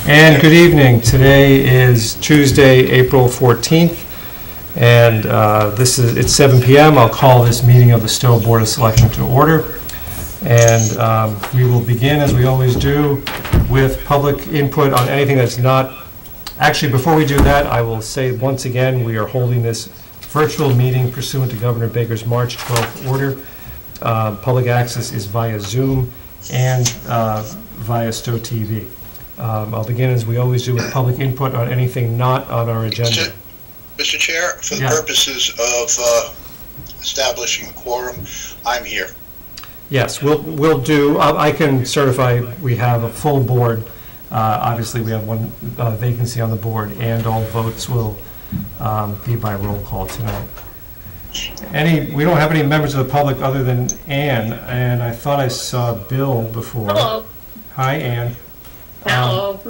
And good evening. Today is Tuesday, April 14th, and it's 7 p.m. I'll call this meeting of the Stow Board of Selection to order. And we will begin, as we always do, with public input on anything that's not... Actually, before we do that, I will say once again, we are holding this virtual meeting pursuant to Governor Baker's March 12th order. Public access is via Zoom and via Stow TV. I'll begin, as we always do, with public input on anything not on our agenda. Mr. Chair, for the purposes of establishing a quorum, I'm here. Yes, we'll do. I can certify we have a full board. Obviously, we have one vacancy on the board, and all votes will be by roll call tonight. We don't have any members of the public other than Ann, and I thought I saw Bill before. Hello. Hi, Ann. Hello.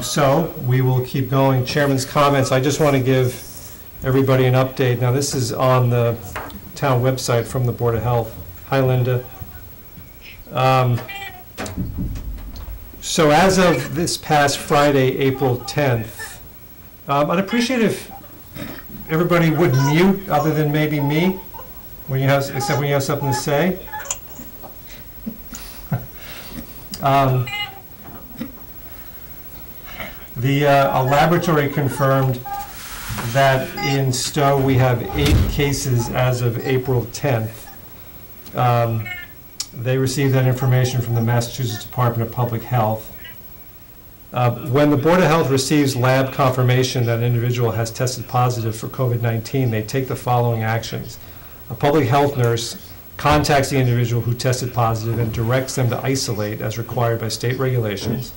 So we will keep going. Chairman's comments. I just want to give everybody an update. Now, this is on the town website from the Board of Health. Hi, Linda. So as of this past Friday, April 10th, I'd appreciate if everybody would mute, other than maybe me, except when you have something to say. A laboratory confirmed that in Stow we have 8 cases as of April 10th. They received that information from the Massachusetts Department of Public Health. When the Board of Health receives lab confirmation that an individual has tested positive for COVID-19, they take the following actions. A public health nurse contacts the individual who tested positive and directs them to isolate as required by state regulations.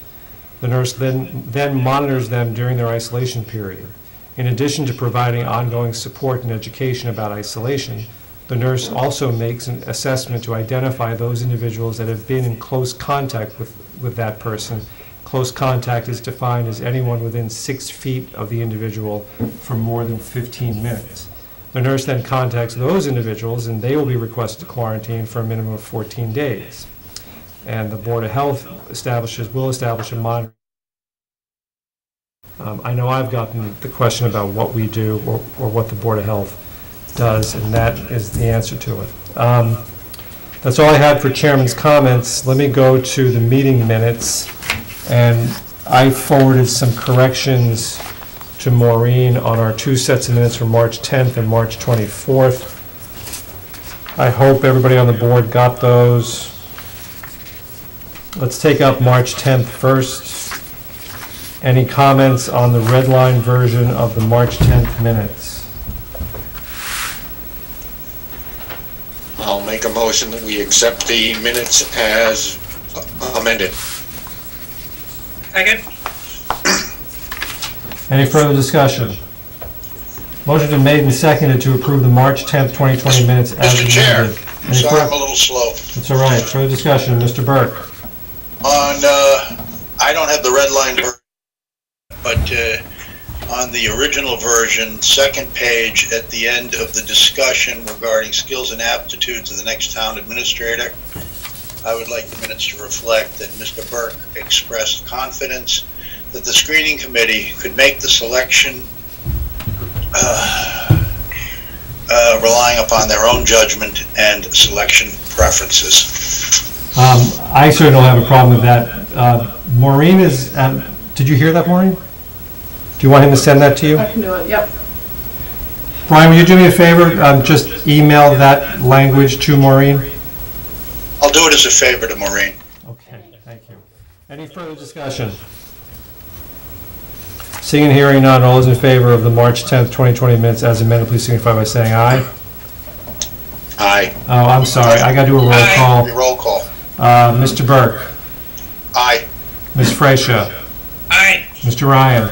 The nurse then monitors them during their isolation period. In addition to providing ongoing support and education about isolation, the nurse also makes an assessment to identify those individuals that have been in close contact with that person. Close contact is defined as anyone within 6 feet of the individual for more than 15 minutes. The nurse then contacts those individuals, and they will be requested to quarantine for a minimum of 14 days. And the Board of Health will establish a monitoring. I know I've gotten the question about what we do or what the Board of Health does, and that is the answer to it. That's all I had for Chairman's comments. Let me go to the meeting minutes, and I forwarded some corrections to Maureen on our 2 sets of minutes for March 10th and March 24th. I hope everybody on the board got those. Let's take up March 10th first. Any comments on the red line version of the March 10th minutes? I'll make a motion that we accept the minutes as amended. Second. Any further discussion? Motion been made and seconded to approve the March 10th, 2020 minutes as Mr. Chair, amended. sorry I'm a little slow. It's all right. Further discussion, Mr. Burke. I don't have the red line version, but on the original version, second page at the end of the discussion regarding skills and aptitudes of the next town administrator, I would like the minutes to reflect that Mr. Burke expressed confidence that the screening committee could make the selection relying upon their own judgment and selection preferences. I certainly don't have a problem with that. Maureen is, did you hear that, Maureen? Do you want him to send that to you? I can do it, yep. Brian, will you do me a favor? Just email that language to Maureen? I'll do it as a favor to Maureen. Okay, thank you. Any further discussion? Seeing and hearing none, all those in favor of the March 10th, 2020 minutes as amended, please signify by saying aye. Aye. Oh, I'm sorry, I got to do a roll call. Roll call. Mr. Burke. Aye. Ms. Fracia. Aye. Mr. Ryan.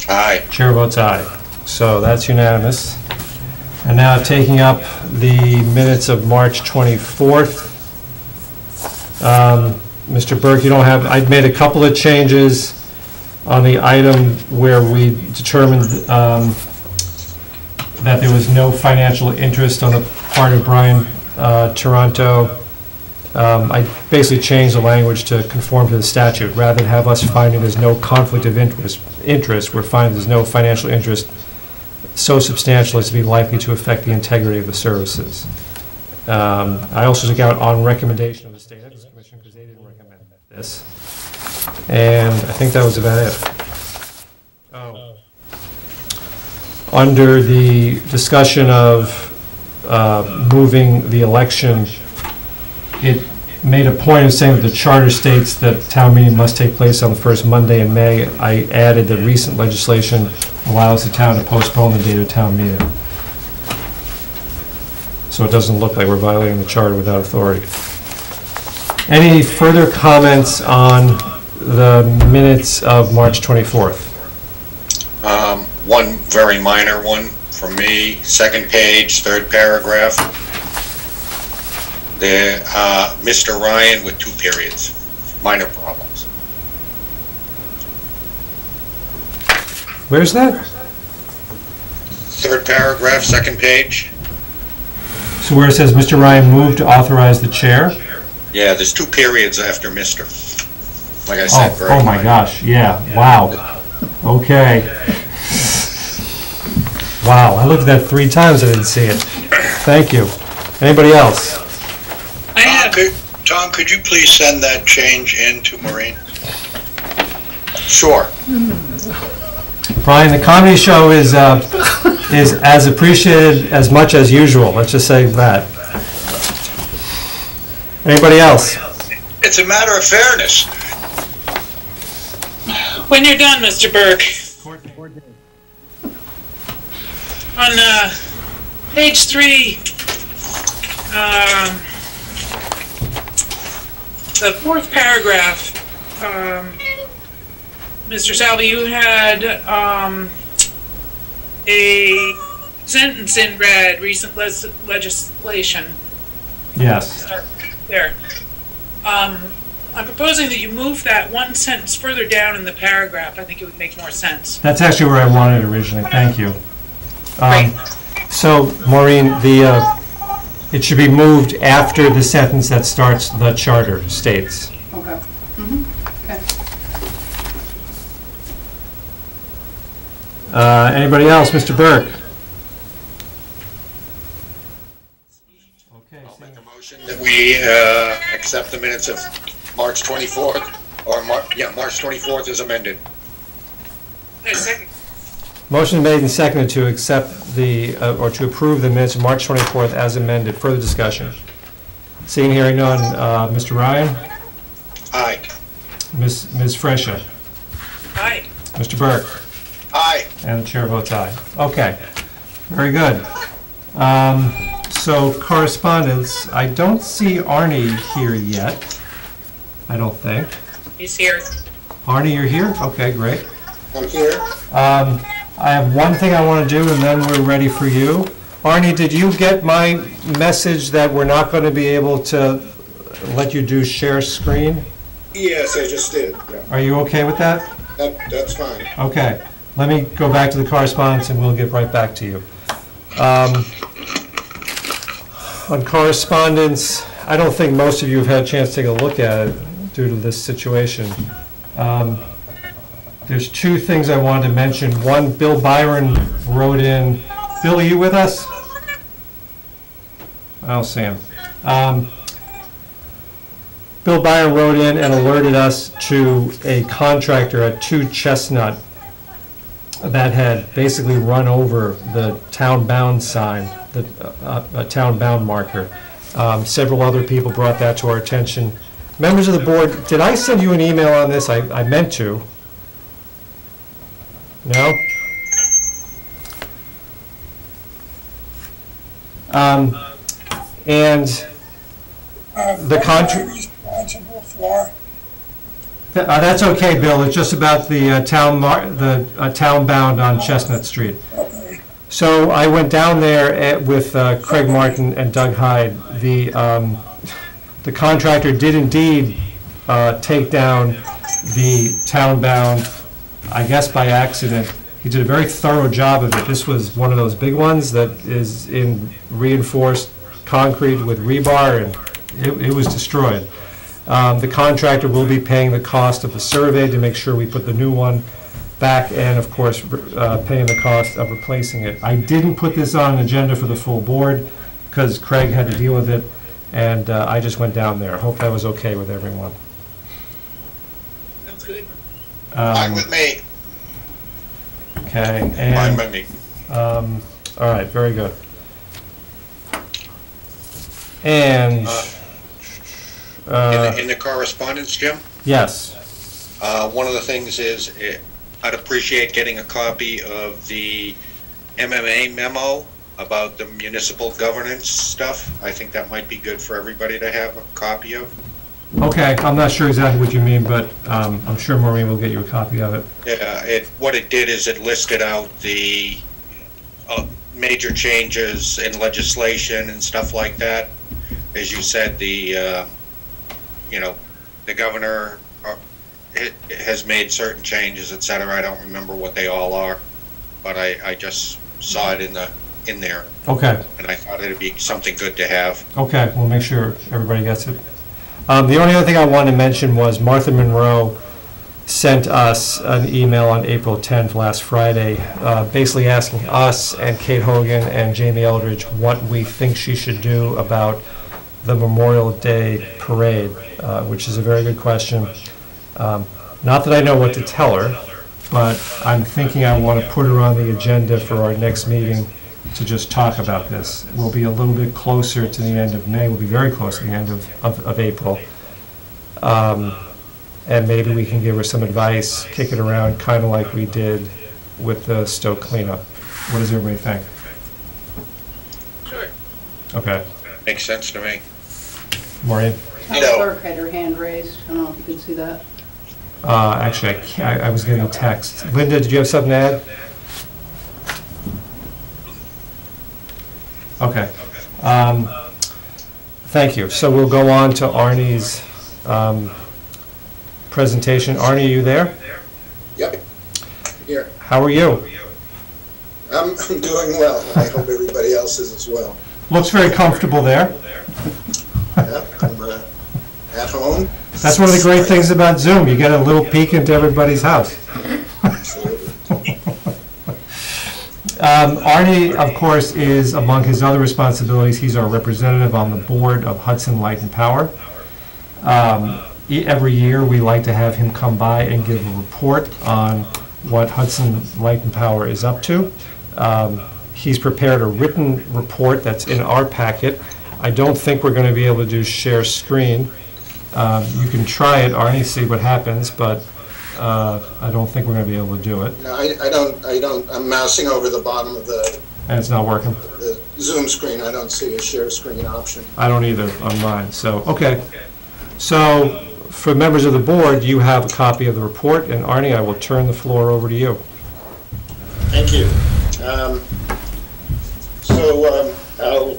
Aye. Chair votes aye. So that's unanimous. And now taking up the minutes of March 24th. Mr. Burke, you don't have, I've made a couple of changes on the item where we determined that there was no financial interest on the part of Brian Toronto. I basically changed the language to conform to the statute. Rather than have us finding there's no conflict of interest, we're finding there's no financial interest so substantial as to be likely to affect the integrity of the services. I also took out on recommendation of the State Ethics Commission because they didn't recommend this. And I think that was about it. Oh. Under the discussion of moving the election, it made a point of saying that the charter states that town meeting must take place on the first Monday in May. I added that recent legislation allows the town to postpone the date of town meeting. So it doesn't look like we're violating the charter without authority. Any further comments on the minutes of March 24th? One very minor one from me, second page, third paragraph. There, Mr. Ryan with 2 periods, minor problems. Where's that? Third paragraph, second page. So where it says Mr. Ryan moved to authorize the chair? Yeah, there's 2 periods after Mr. Like I said, very Oh my minor. gosh, yeah, wow. Okay. Wow, I looked at that 3 times, I didn't see it. Thank you. Anybody else? I have, Tom, could you please send that change in to Maureen? Sure. Brian, the comedy show is as appreciated as much as usual, let's just say that. Anybody else? It's a matter of fairness. when you're done, Mr. Burke. On page 3, the 4th paragraph, Mr. Salvi, you had a sentence in red, recent legislation. Yes. There. I'm proposing that you move that one sentence further down in the paragraph. I think it would make more sense. That's actually where I wanted it originally, thank you. Great. So, Maureen, it should be moved after the sentence that starts "the charter states." Okay. Mm-hmm. Okay. Anybody else? Mr. Burke? Okay. I'll make a motion that we accept the minutes of March 24th, or March 24th is amended. Second. Motion made and seconded to accept or to approve the minutes of March 24th as amended. Further discussion? Seeing, hearing none. Mr. Ryan? Aye. Ms. Fresha? Aye. Mr. Burke? Aye. And the chair votes aye. Okay, very good. So correspondence, I don't see Arnie here yet, I don't think. He's here. Arnie, you're here? Okay, great. I'm here. I have one thing I want to do, and then we're ready for you. Arnie, did you get my message that we're not going to be able to let you do share screen? Yes, I just did. Yeah. Are you okay with that? That's fine. Okay, let me go back to the correspondence and we'll get right back to you. On correspondence, I don't think most of you have had a chance to take a look at it due to this situation. There's 2 things I wanted to mention. One, Bill Byron wrote in. Bill, are you with us? I don't see him. Bill Byron wrote in and alerted us to a contractor at 2 Chestnut that had basically run over the town bound sign, a town bound marker. Several other people brought that to our attention. Members of the board, did I send you an email on this? I meant to. No? And the contract. Responsible for. That's okay, Bill. It's just about the town bound on Chestnut Street. Okay. So I went down there with Craig Martin and Doug Hyde. The contractor did indeed take down the town bound, I guess by accident. He did a very thorough job of it. This was one of those big ones that is in reinforced concrete with rebar, and it was destroyed. The contractor will be paying the cost of the survey to make sure we put the new one back, and of course, paying the cost of replacing it. I didn't put this on an agenda for the full board because Craig had to deal with it, and I just went down there. Hope that was okay with everyone. Sounds good. Fine with me. Okay, Fine and, by me. all right, very good. And, In the correspondence, Jim, yes, one of the things is I'd appreciate getting a copy of the MMA memo about the municipal governance stuff. I think that might be good for everybody to have a copy of. okay, I'm not sure exactly what you mean, but I'm sure Maureen will get you a copy of it. Yeah, what it did is it listed out the major changes in legislation and stuff like that. As you said, the governor has made certain changes, et cetera. I don't remember what they all are, but I just saw it in there, Okay, and I thought it'd be something good to have. okay, we'll make sure everybody gets it. The only other thing I wanted to mention was Martha Monroe sent us an email on April 10th, last Friday, basically asking us and Kate Hogan and Jamie Eldridge what we think she should do about the Memorial Day parade, which is a very good question. Not that I know what to tell her, but I'm thinking I want to put her on the agenda for our next meeting to just talk about this. We'll be a little bit closer to the end of May. We'll be very close to the end of April. And maybe we can give her some advice, kick it around, kind of like we did with the Stow cleanup. What does everybody think? Sure. Okay. Makes sense to me. Maureen? You know- Clerk had her hand raised. I don't know if you can see that. Actually, I was getting a text. Linda, did you have something to add? Okay. Thank you. So we'll go on to Arnie's presentation. Arnie, are you there? Yep, here. How are you? I'm doing well. I hope everybody else is as well. Looks very comfortable there. Yeah, I'm at home. That's one of the great things about Zoom. You get a little peek into everybody's house. Absolutely. Arnie, of course, is, among his other responsibilities, he's our representative on the board of Hudson Light and Power. Every year, we like to have him come by and give a report on what Hudson Light and Power is up to. He's prepared a written report that's in our packet. I don't think we're going to be able to do share screen. You can try it, Arnie, see what happens, but I don't think we're going to be able to do it. No, I don't, I'm mousing over the bottom of the And it's not working. Zoom screen. I don't see a share screen option. I don't either on mine, so, okay. So, for members of the board, you have a copy of the report, and Arnie, I will turn the floor over to you. Thank you. I'll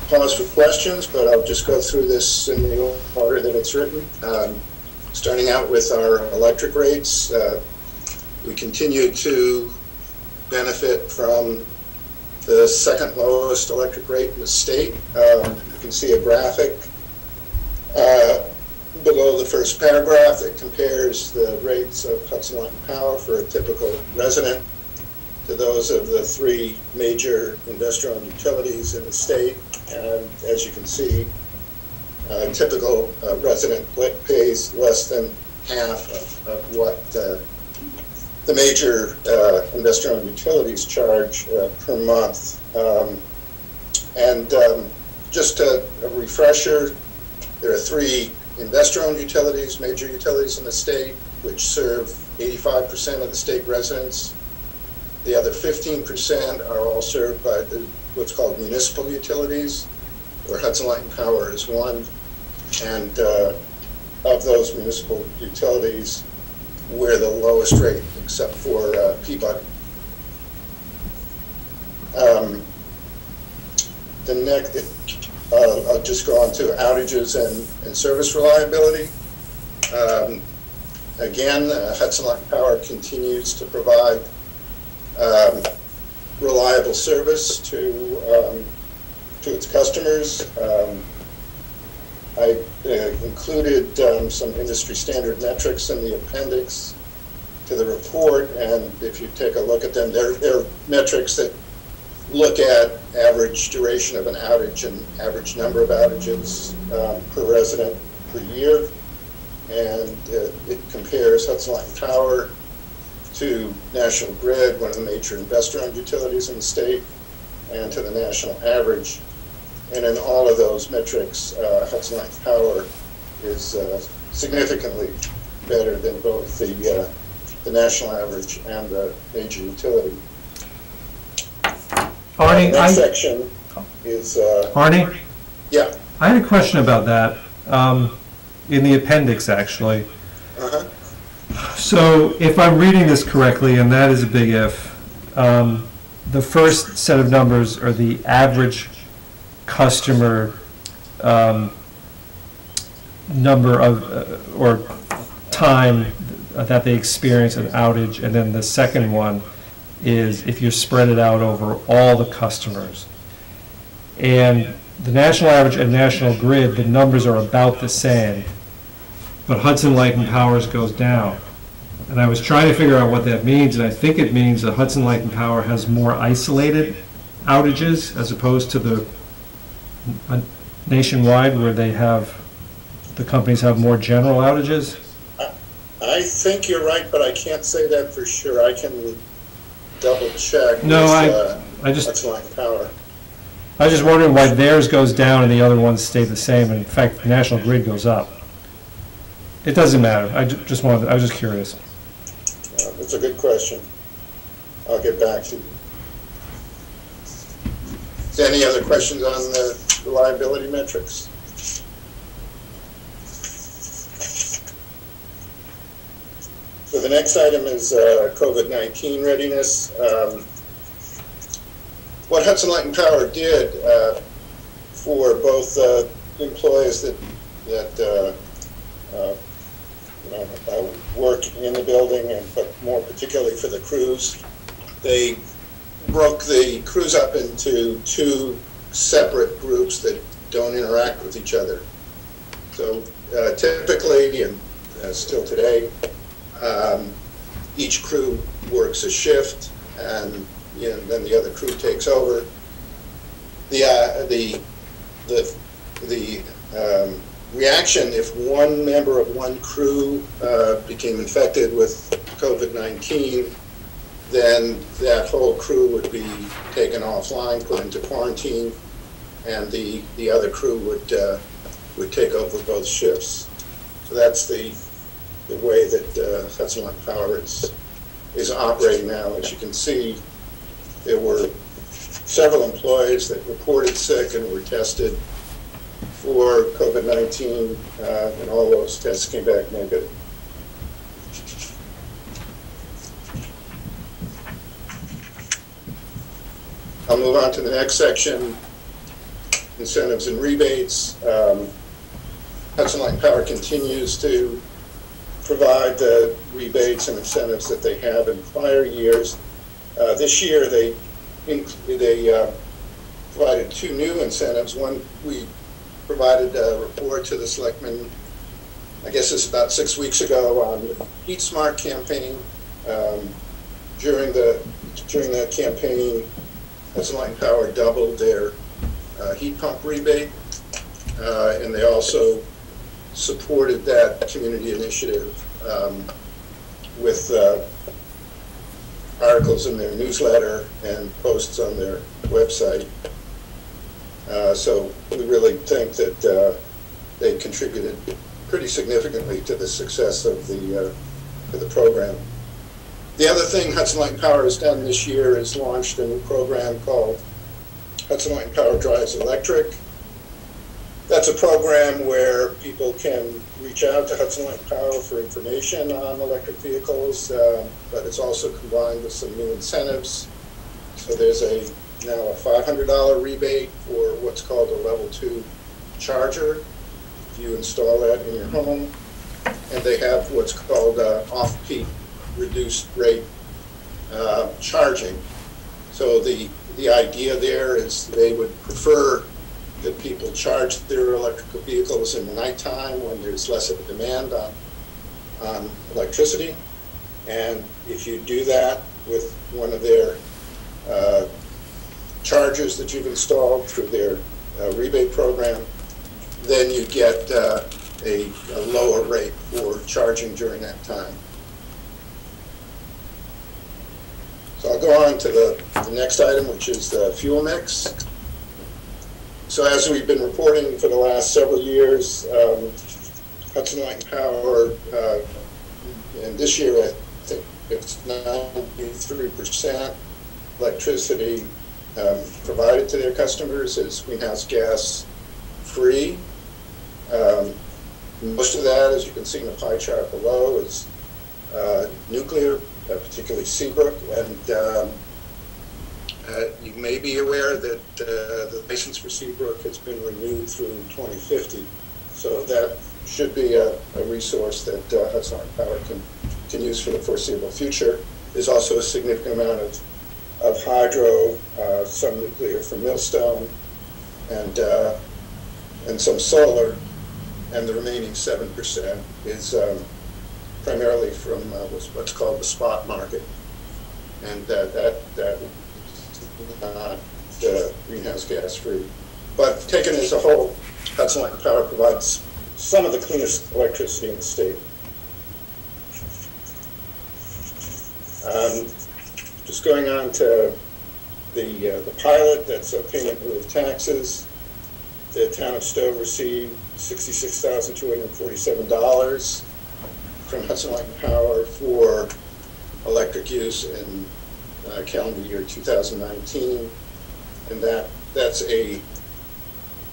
pause for questions, but I'll just go through this in the order that it's written. Starting out with our electric rates, we continue to benefit from the second lowest electric rate in the state. You can see a graphic below the first paragraph that compares the rates of Hudson Light and Power for a typical resident to those of the three major investor-owned utilities in the state. And as you can see, a typical resident pays less than half of what the major investor-owned utilities charge per month. Just a refresher, there are three investor-owned utilities, major utilities in the state, which serve 85% of the state residents. The other 15% are all served by what's called municipal utilities, where Hudson Light and Power is one. And of those municipal utilities, we're the lowest rate, except for Peabody. The next, I'll just go on to outages and service reliability. Again, Hudson Light and Power continues to provide reliable service to its customers. I included some industry standard metrics in the appendix to the report, and if you take a look at them, they're metrics that look at average duration of an outage and average number of outages per resident per year, and it compares Hudson Light and Power to National Grid, one of the major investor-owned utilities in the state, and to the national average. And in all of those metrics, Hudson Light and Power is significantly better than both the national average and the major utility. Arnie, next section is Arnie? Yeah. I had a question about that in the appendix, actually. Uh-huh. So if I'm reading this correctly, and that is a big if, the first set of numbers are the average customer number of or time that they experience an outage, and then the second one is if you spread it out over all the customers. And the national average and National Grid, the numbers are about the same, but Hudson Light and Power's goes down. And I was trying to figure out what that means, and I think it means that Hudson Light and Power has more isolated outages as opposed to the nationwide where they have, the companies have more general outages. I think you're right, but I can't say that for sure. I can double check. No, with, I just Hudson Light and Power. I was just wondering why theirs goes down and the other ones stay the same, and in fact, National Grid goes up. It doesn't matter. I was just curious. That's a good question. I'll get back to you. Is there any other questions on the reliability metrics? So the next item is COVID-19 readiness. What Hudson Light and Power did for both employees that work in the building, but more particularly for the crews, they broke the crews up into two separate groups that don't interact with each other. So typically, and still today, each crew works a shift, and then the other crew takes over. The reaction if one member of one crew became infected with COVID-19, then that whole crew would be taken offline, put into quarantine, and the other crew would take over both shifts. So that's the way that Hudson Light Power is operating now. As you can see, there were several employees that reported sick and were tested for COVID-19, and all those tests came back negative. I'll move on to the next section, incentives and rebates. Hudson Light and Power continues to provide the rebates and incentives that they have in prior years. This year they provided two new incentives. One, we provided a report to the selectmen, I guess it's about 6 weeks ago, on the Heat Smart campaign. During that campaign, Hudson Light and Power doubled their heat pump rebate, and they also supported that community initiative with articles in their newsletter and posts on their website. So we really think that they contributed pretty significantly to the success of the program. The other thing Hudson Light and Power has done this year is launched a new program called Hudson Light and Power Drives Electric. That's a program where people can reach out to Hudson Light and Power for information on electric vehicles, but it's also combined with some new incentives. So there's now a $500 rebate for what's called a level 2 charger if you install that in your home. And they have what's called off-peak reduced rate charging. So the idea there is they would prefer that people charge their electrical vehicles in the nighttime when there's less of a demand on electricity. And if you do that with one of their chargers that you've installed through their rebate program, then you get a lower rate for charging during that time. So I'll go on to the next item, which is the fuel mix. So as we've been reporting for the last several years, Hudson Light and Power, and this year I think it's 93% electricity provided to their customers is greenhouse gas free. Most of that, as you can see in the pie chart below, is nuclear, particularly Seabrook, and you may be aware that the license for Seabrook has been renewed through 2050, so that should be a resource that Hudson Light Power can use for the foreseeable future. There's also a significant amount of hydro, some nuclear from Millstone, and some solar, and the remaining 7% is primarily from what's called the spot market, and that is not greenhouse gas free. But taken as a whole, Hudson Light Power provides some of the cleanest electricity in the state. Just going on to the pilot, that's a payment in lieu of taxes. The town of Stow received $66,247 from Hudson Light and Power for electric use in calendar year 2019, and that's a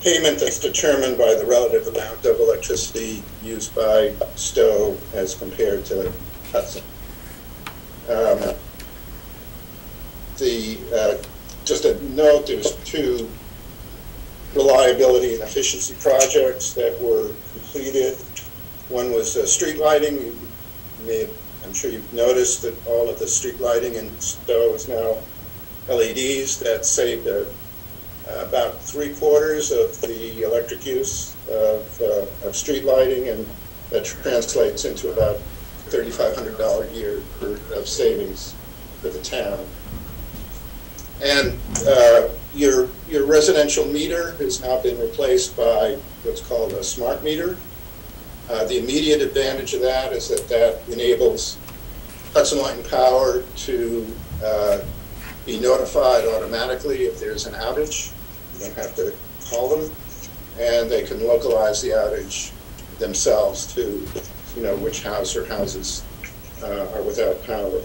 payment that's determined by the relative amount of electricity used by Stow as compared to Hudson. Just a note, there's two reliability and efficiency projects that were completed. One was street lighting. I'm sure you've noticed that all of the street lighting in Stow is now LEDs. That saved about 3/4 of the electric use of street lighting, and that translates into about $3,500 a year of savings for the town. And your residential meter has now been replaced by what's called a smart meter. The immediate advantage of that is that enables Hudson Light and Power to be notified automatically if there's an outage. You don't have to call them, and they can localize the outage themselves to, which house or houses are without power.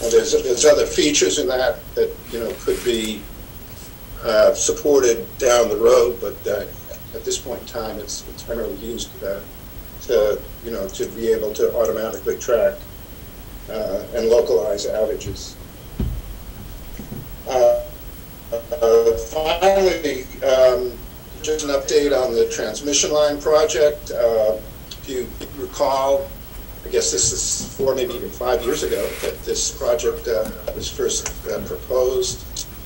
And there's other features in that could be supported down the road, but at this point in time, it's primarily used to be able to automatically track and localize outages. Finally, just an update on the transmission line project. If you recall, I guess this is 4, maybe even 5 years ago that this project was first proposed.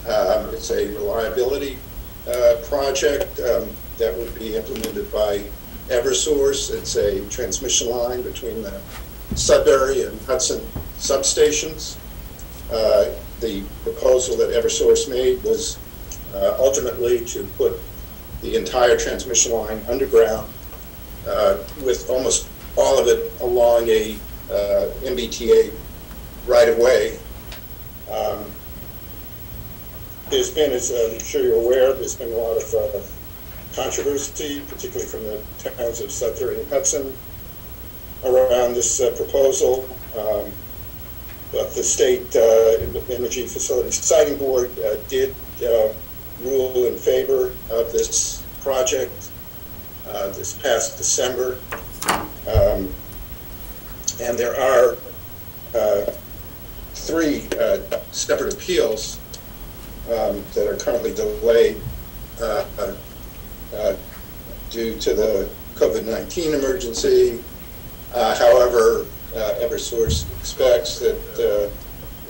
It's a reliability project that would be implemented by Eversource. It's a transmission line between the Sudbury and Hudson substations. The proposal that Eversource made was ultimately to put the entire transmission line underground with almost all of it along a MBTA right-of-way. There's been, as I'm sure you're aware, there's been a lot of controversy, particularly from the towns of Sudbury and Hudson, around this proposal. But the State Energy Facilities Siting Board did rule in favor of this project this past December. And there are 3 separate appeals that are currently delayed due to the COVID-19 emergency. However, Eversource expects that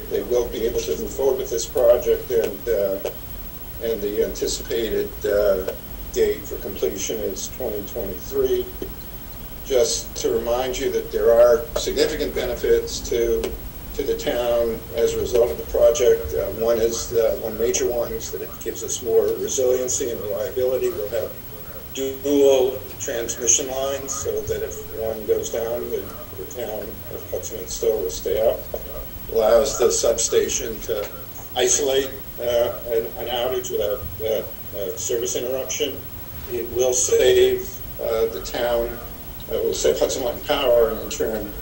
they will be able to move forward with this project, and and the anticipated date for completion is 2023. Just to remind you that there are significant benefits to the town as a result of the project. One major one is that it gives us more resiliency and reliability. We'll have dual transmission lines so that if one goes down, the town of Hudson and Stow will stay up. Allows the substation to isolate an outage without service interruption. It will save the town, will save Hudson Light and Power, and in turn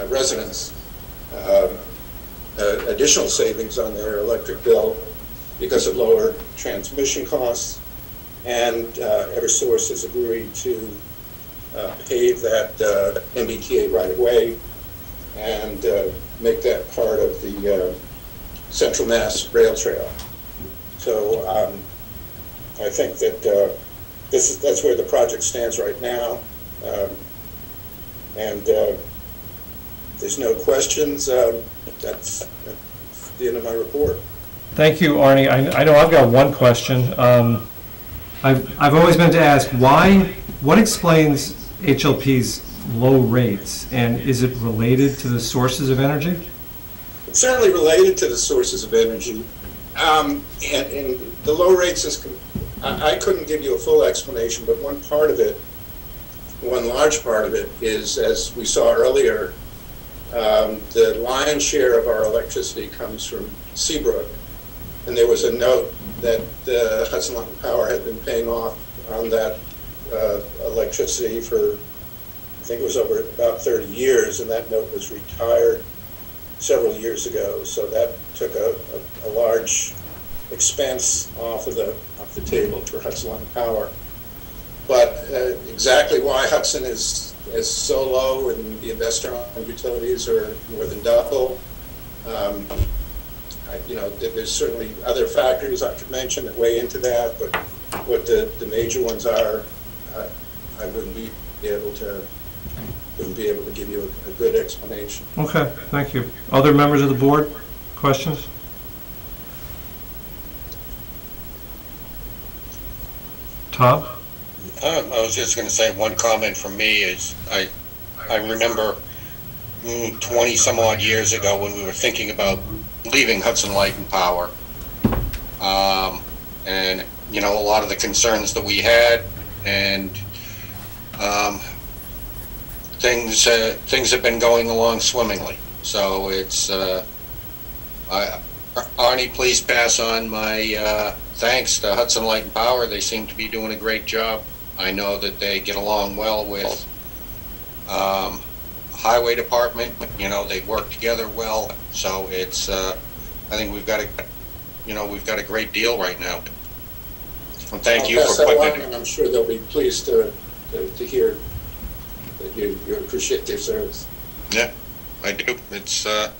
residents additional savings on their electric bill because of lower transmission costs. And Eversource has agreed to pave that MBTA right away and make that part of the Central Mass Rail Trail. So I think that that's where the project stands right now. And there's no questions. That's the end of my report. Thank you, Arnie. I know I've got one question. I've always meant to ask, what explains HLP's low rates, and is it related to the sources of energy? It's certainly related to the sources of energy. And the low rates is, I couldn't give you a full explanation, but one large part of it is, as we saw earlier, the lion's share of our electricity comes from Seabrook. And there was a note that Hudson Light and Power had been paying off on that electricity for, I think it was over about 30 years, and that note was retired several years ago. So that took a large expense off the table for Hudson Light and Power. But exactly why Hudson is so low and the investor-owned utilities are more than double. There's certainly other factors I could mention that weigh into that, but what the major ones are, I wouldn't be able to give you a good explanation. Okay, thank you. Other members of the board, questions? Tom? I was just going to say one comment from me is I remember 20 some odd years ago when we were thinking about leaving Hudson Light and Power, and a lot of the concerns that we had, and things have been going along swimmingly. So it's Arnie, please pass on my thanks to Hudson Light and Power. They seem to be doing a great job. I know that they get along well with Highway Department. They work together well. So it's I think we've got a great deal right now. And thank you for putting it. And I'm sure they'll be pleased to hear that you appreciate their service. Yeah, I do. It's I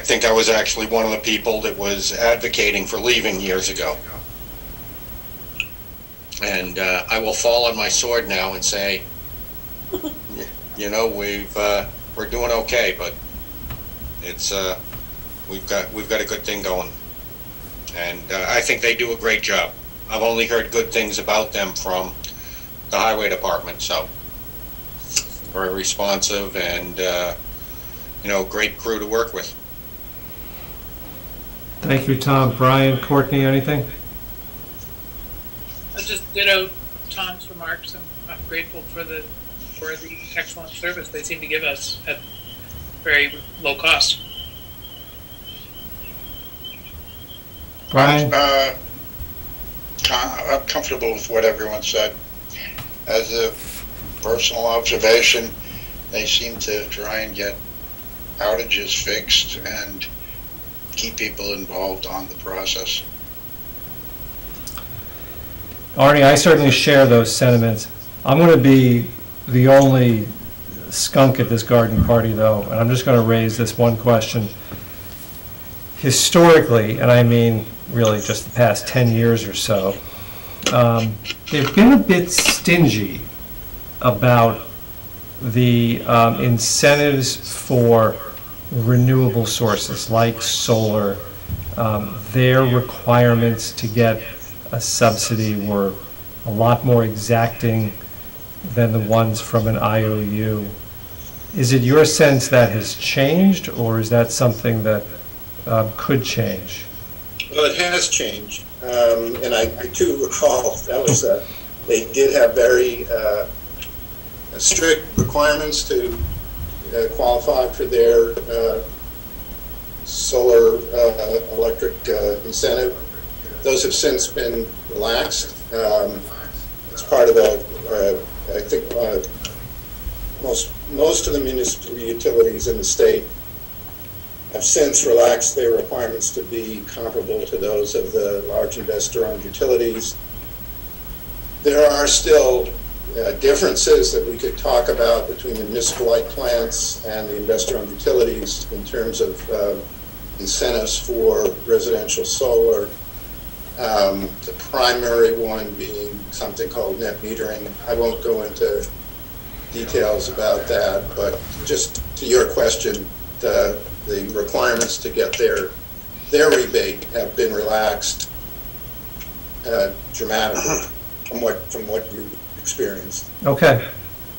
think I was actually one of the people that was advocating for leaving years ago. And I will fall on my sword now and say, we're doing okay, but it's we've got a good thing going, and I think they do a great job. I've only heard good things about them from the Highway Department, so very responsive and great crew to work with. Thank you, Tom. Brian, Courtney, anything? I just ditto Tom's remarks, and I'm grateful for the excellent service they seem to give us at very low cost. Brian? I'm comfortable with what everyone said. As a personal observation, they seem to try and get outages fixed and keep people involved on the process. Arnie, I certainly share those sentiments. I'm going to be the only skunk at this garden party, though, and I'm just going to raise this one question. Historically, and I mean really just the past 10 years or so, they've been a bit stingy about the incentives for renewable sources like solar, their requirements to get a subsidy were a lot more exacting than the ones from an IOU. Is it your sense that has changed, or is that something that could change? Well, it has changed, and I do recall that was they did have very strict requirements to qualify for their solar electric incentive. Those have since been relaxed. It's part of I think most of the municipal utilities in the state have since relaxed their requirements to be comparable to those of the large investor-owned utilities. There are still differences that we could talk about between the municipal light plants and the investor-owned utilities in terms of incentives for residential solar. The primary one being something called net metering. I won't go into details about that, but just to your question, the requirements to get their rebate have been relaxed dramatically from what you experienced. Okay,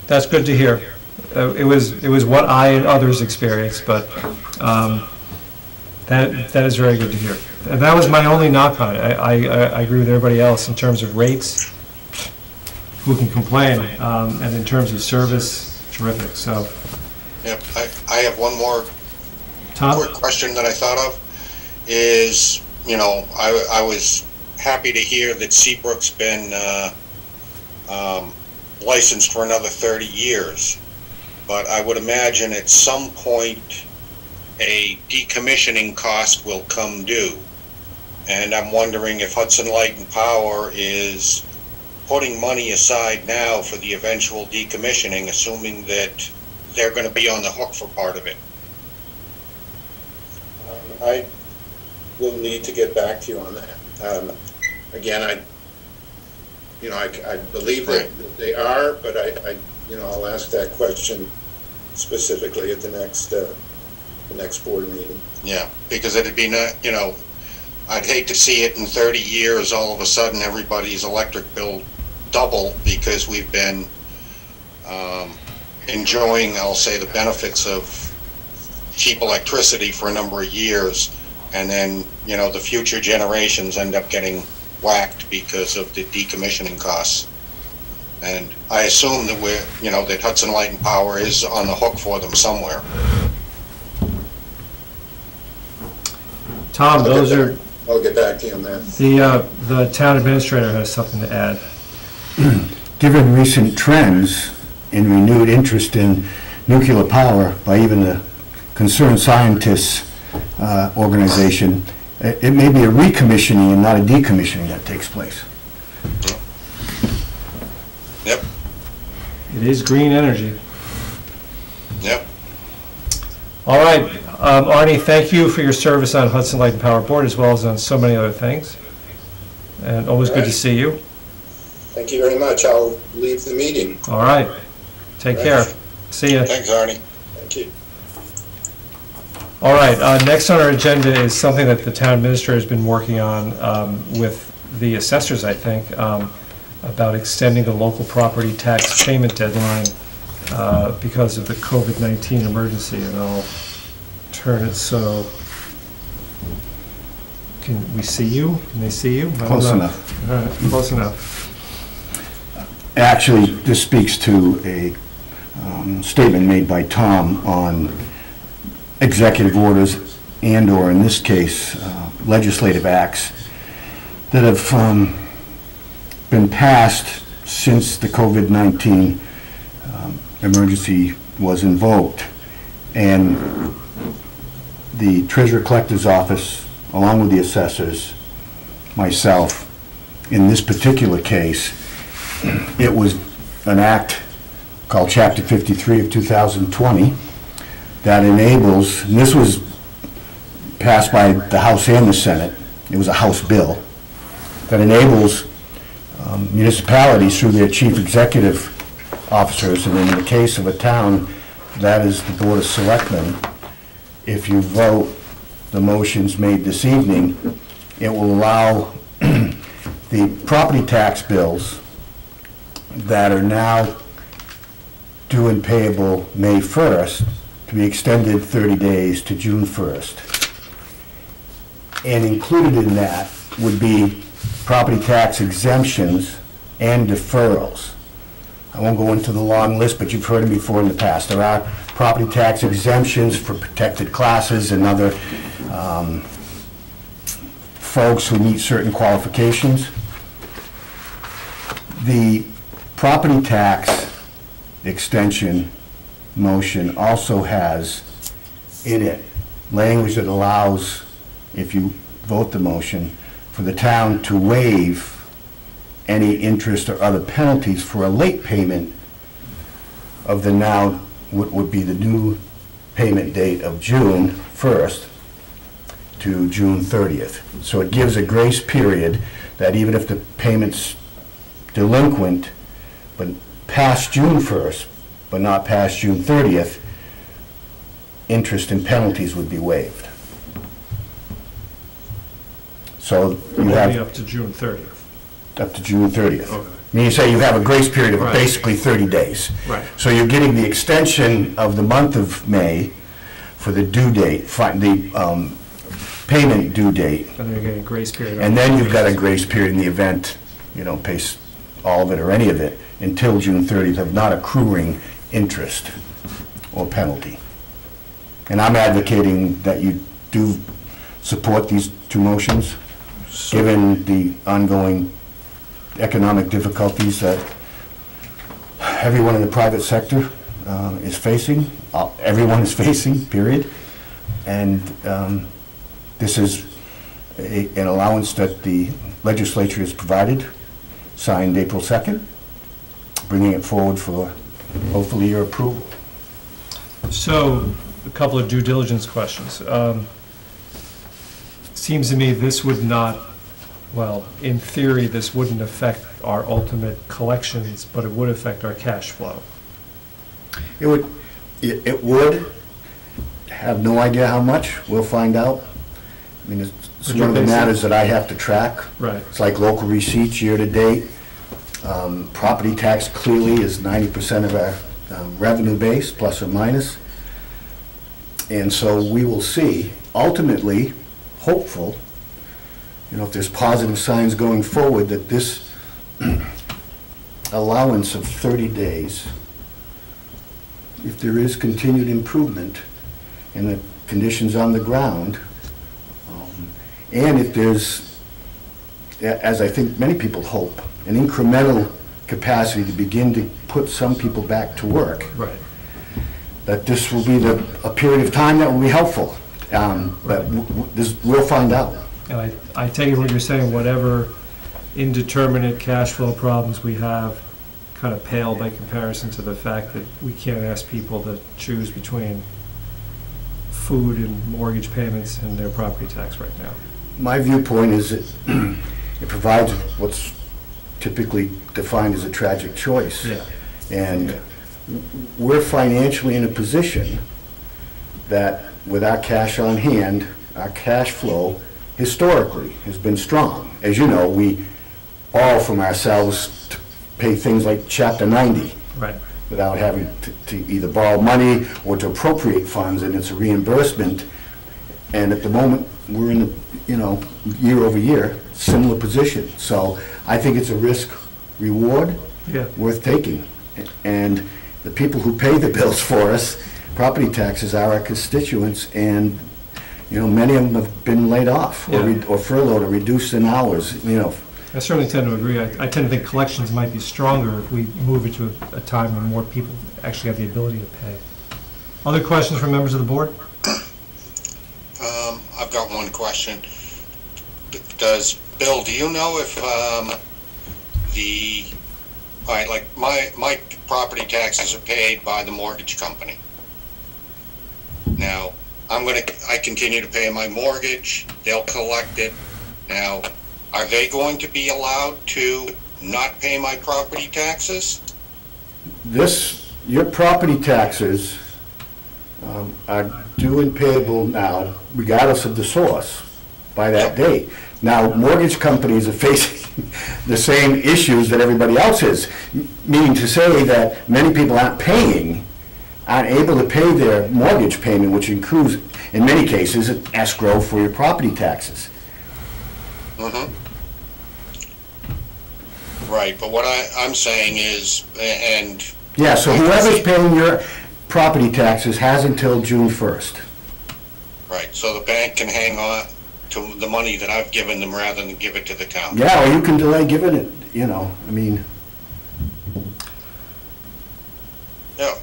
that's good to hear. It was what I and others experienced, but that is very good to hear. And that was my only knock on it. I agree with everybody else in terms of rates. Who can complain? And in terms of service, terrific. So. Yep, I have one more quick question that I thought of. Is, I was happy to hear that Seabrook's been licensed for another 30 years, but I would imagine at some point a decommissioning cost will come due, and I'm wondering if Hudson Light and Power is putting money aside now for the eventual decommissioning, assuming that they're going to be on the hook for part of it. I will need to get back to you on that. Again, I believe that they are, but I'll ask that question specifically at the next board meeting. Yeah, because it'd be I'd hate to see it in 30 years all of a sudden everybody's electric bill double because we've been enjoying, I'll say, the benefits of cheap electricity for a number of years, and then the future generations end up getting whacked because of the decommissioning costs. And I assume that that Hudson Light and Power is on the hook for them somewhere. Tom, I'll get back to you on that. The town administrator has something to add. Given recent trends in renewed interest in nuclear power by even the Concerned Scientists organization, it may be a recommissioning and not a decommissioning that takes place. Yep. It is green energy. Yep. All right, Arnie, thank you for your service on Hudson Light and Power Board as well as on so many other things. And always good to see you. Thank you very much. I'll leave the meeting. All right. Take care. See you. Thanks, Arnie. Thank you. All right, next on our agenda is something that the town administrator has been working on with the assessors, I think, about extending the local property tax payment deadline because of the COVID-19 emergency. And I'll turn it so, can we see you? Can they see you? Close enough. All right, close enough. Actually, this speaks to a statement made by Tom on executive orders and/or, in this case, legislative acts that have been passed since the COVID-19 emergency was invoked. And the Treasurer Collector's Office, along with the assessors, myself, in this particular case, it was an act called Chapter 53 of 2020 that enables, and this was passed by the House and the Senate, it was a House bill, that enables municipalities through their chief executive officers, and in the case of a town, that is the Board of Selectmen, if you vote, the motions made this evening, it will allow the property tax bills that are now due and payable May 1st to be extended 30 days to June 1st. And included in that would be property tax exemptions and deferrals. I won't go into the long list, but you've heard them before in the past. There are property tax exemptions for protected classes and other folks who meet certain qualifications. The property tax extension motion also has in it language that allows, if you vote the motion, for the town to waive any interest or other penalties for a late payment of the now, what would be the new payment date of June 1st to June 30th. So it gives a grace period that even if the payment's delinquent, but past June 1st, but not past June 30th, interest and penalties would be waived. So you Only have up to June 30th. up to June 30th. Okay. I mean, you say you have a grace period of Right. basically 30 days. Right. So you're getting the extension of the month of May for the due date, the payment due date, And then you're getting grace period. and then you've got a grace period in the event you don't pay all of it or any of it until June 30th of not accruing interest or penalty. And I'm advocating that you do support these two motions, given the ongoing economic difficulties that everyone in the private sector is facing, everyone is facing, period. And this is an allowance that the legislature has provided, signed April 2nd, bringing it forward for hopefully your approval. So, a couple of due diligence questions. Seems to me this would not, well, in theory, this wouldn't affect our ultimate collections, but it would affect our cash flow. It would, have no idea how much, we'll find out. I mean, it's one of the matters that I have to track. Right. It's like local receipts year to date. Property tax clearly is 90% of our revenue base, plus or minus. And so we will see, ultimately, hopeful, if there's positive signs going forward, that this allowance of 30 days, if there is continued improvement in the conditions on the ground, and if there's, as I think many people hope, an incremental capacity to begin to put some people back to work, Right. that this will be a period of time that will be helpful. But we'll find out. And I take it what you're saying, whatever indeterminate cash flow problems we have kind of pale by comparison to the fact that we can't ask people to choose between food and mortgage payments and their property tax right now. My viewpoint is that it provides what's typically defined as a tragic choice. Yeah. And we're financially in a position that with our cash on hand, our cash flow historically has been strong. As you know, we borrow from ourselves to pay things like Chapter 90. Right. Without having to either borrow money or to appropriate funds, and it's a reimbursement. And at the moment, we're in, year over year, similar position. So I think it's a risk reward worth taking. And the people who pay the bills for us, property taxes, are our constituents, and many of them have been laid off or furloughed or reduced in hours. I certainly tend to agree. I tend to think collections might be stronger if we move it to a time when more people actually have the ability to pay. Other questions from members of the board? I've got one question. Bill, do you know if my property taxes are paid by the mortgage company? Now, I continue to pay my mortgage, they'll collect it. Now, are they going to be allowed to not pay my property taxes? Your property taxes are due and payable now, regardless of the source, by that date. Now, mortgage companies are facing the same issues that everybody else is, meaning to say that many people aren't able to pay their mortgage payment, which includes, in many cases, an escrow for your property taxes. Mm-hmm. Right, but what I'm saying is, and... Yeah, so whoever's paying your property taxes has until June 1st. Right, so the bank can hang on to the money that I've given them rather than give it to the town. Yeah, or you can delay giving it, you know, I mean... Yeah,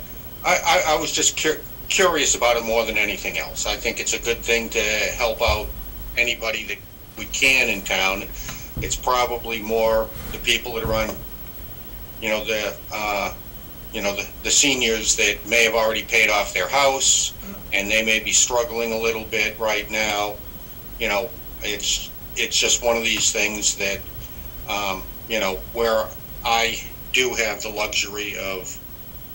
I was just curious about it more than anything else. I think it's a good thing to help out anybody that we can in town. It's probably more the people that are on, the seniors that may have already paid off their house, and they may be struggling a little bit right now. You know, it's just one of these things that, where I do have the luxury of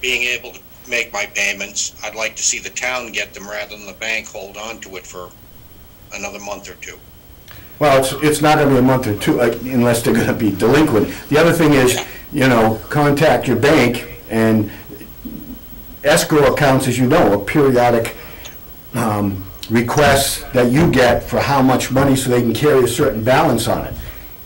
being able to make my payments. I'd like to see the town get them rather than the bank hold on to it for another month or two. Well, it's not going to be a month or two unless they're going to be delinquent. The other thing is, contact your bank, and escrow accounts, as you know, are periodic requests that you get for how much money so they can carry a certain balance on it.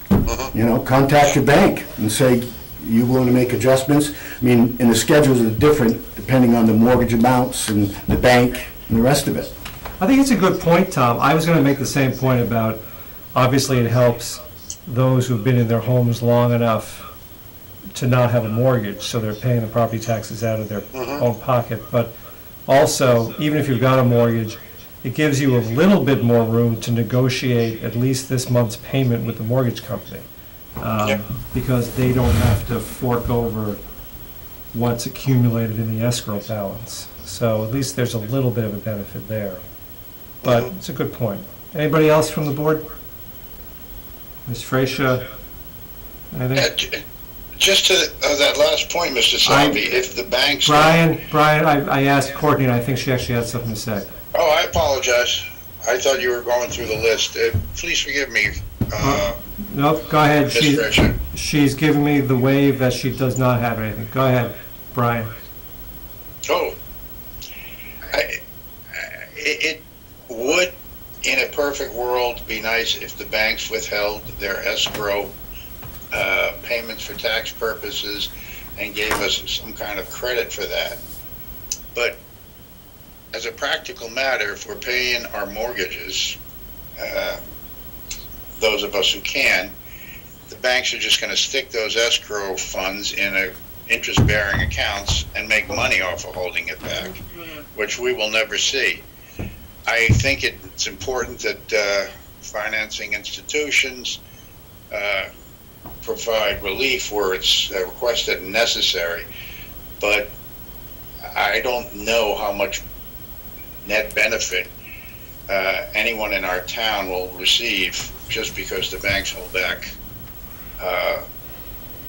Mm-hmm. Contact your bank and say, you willing to make adjustments? I mean, and the schedules are different depending on the mortgage amounts and the bank and the rest of it. I think it's a good point, Tom. I was going to make the same point about, obviously it helps those who've been in their homes long enough to not have a mortgage, so they're paying the property taxes out of their own pocket. But also, even if you've got a mortgage, it gives you a little bit more room to negotiate at least this month's payment with the mortgage company. Because they don't have to fork over what's accumulated in the escrow balance. So at least there's a little bit of a benefit there. But it's a good point. Anybody else from the board? Ms. Freisha, anything? Just to that last point, Mr. Salvi, if the banks... Brian, I asked Courtney, and I think she actually had something to say. Oh, I apologize. I thought you were going through the list. Please forgive me. Nope, go ahead. Ms. Freisha. She's giving me the wave that she does not have anything. Go ahead, Brian. Oh. It would, in a perfect world, be nice if the banks withheld their escrow payments for tax purposes and gave us some kind of credit for that. But as a practical matter, if we're paying our mortgages, those of us who can, the banks are just going to stick those escrow funds in interest-bearing accounts and make money off of holding it back, which we will never see. I think it's important that financing institutions provide relief where it's requested and necessary, but I don't know how much net benefit anyone in our town will receive just because the banks hold back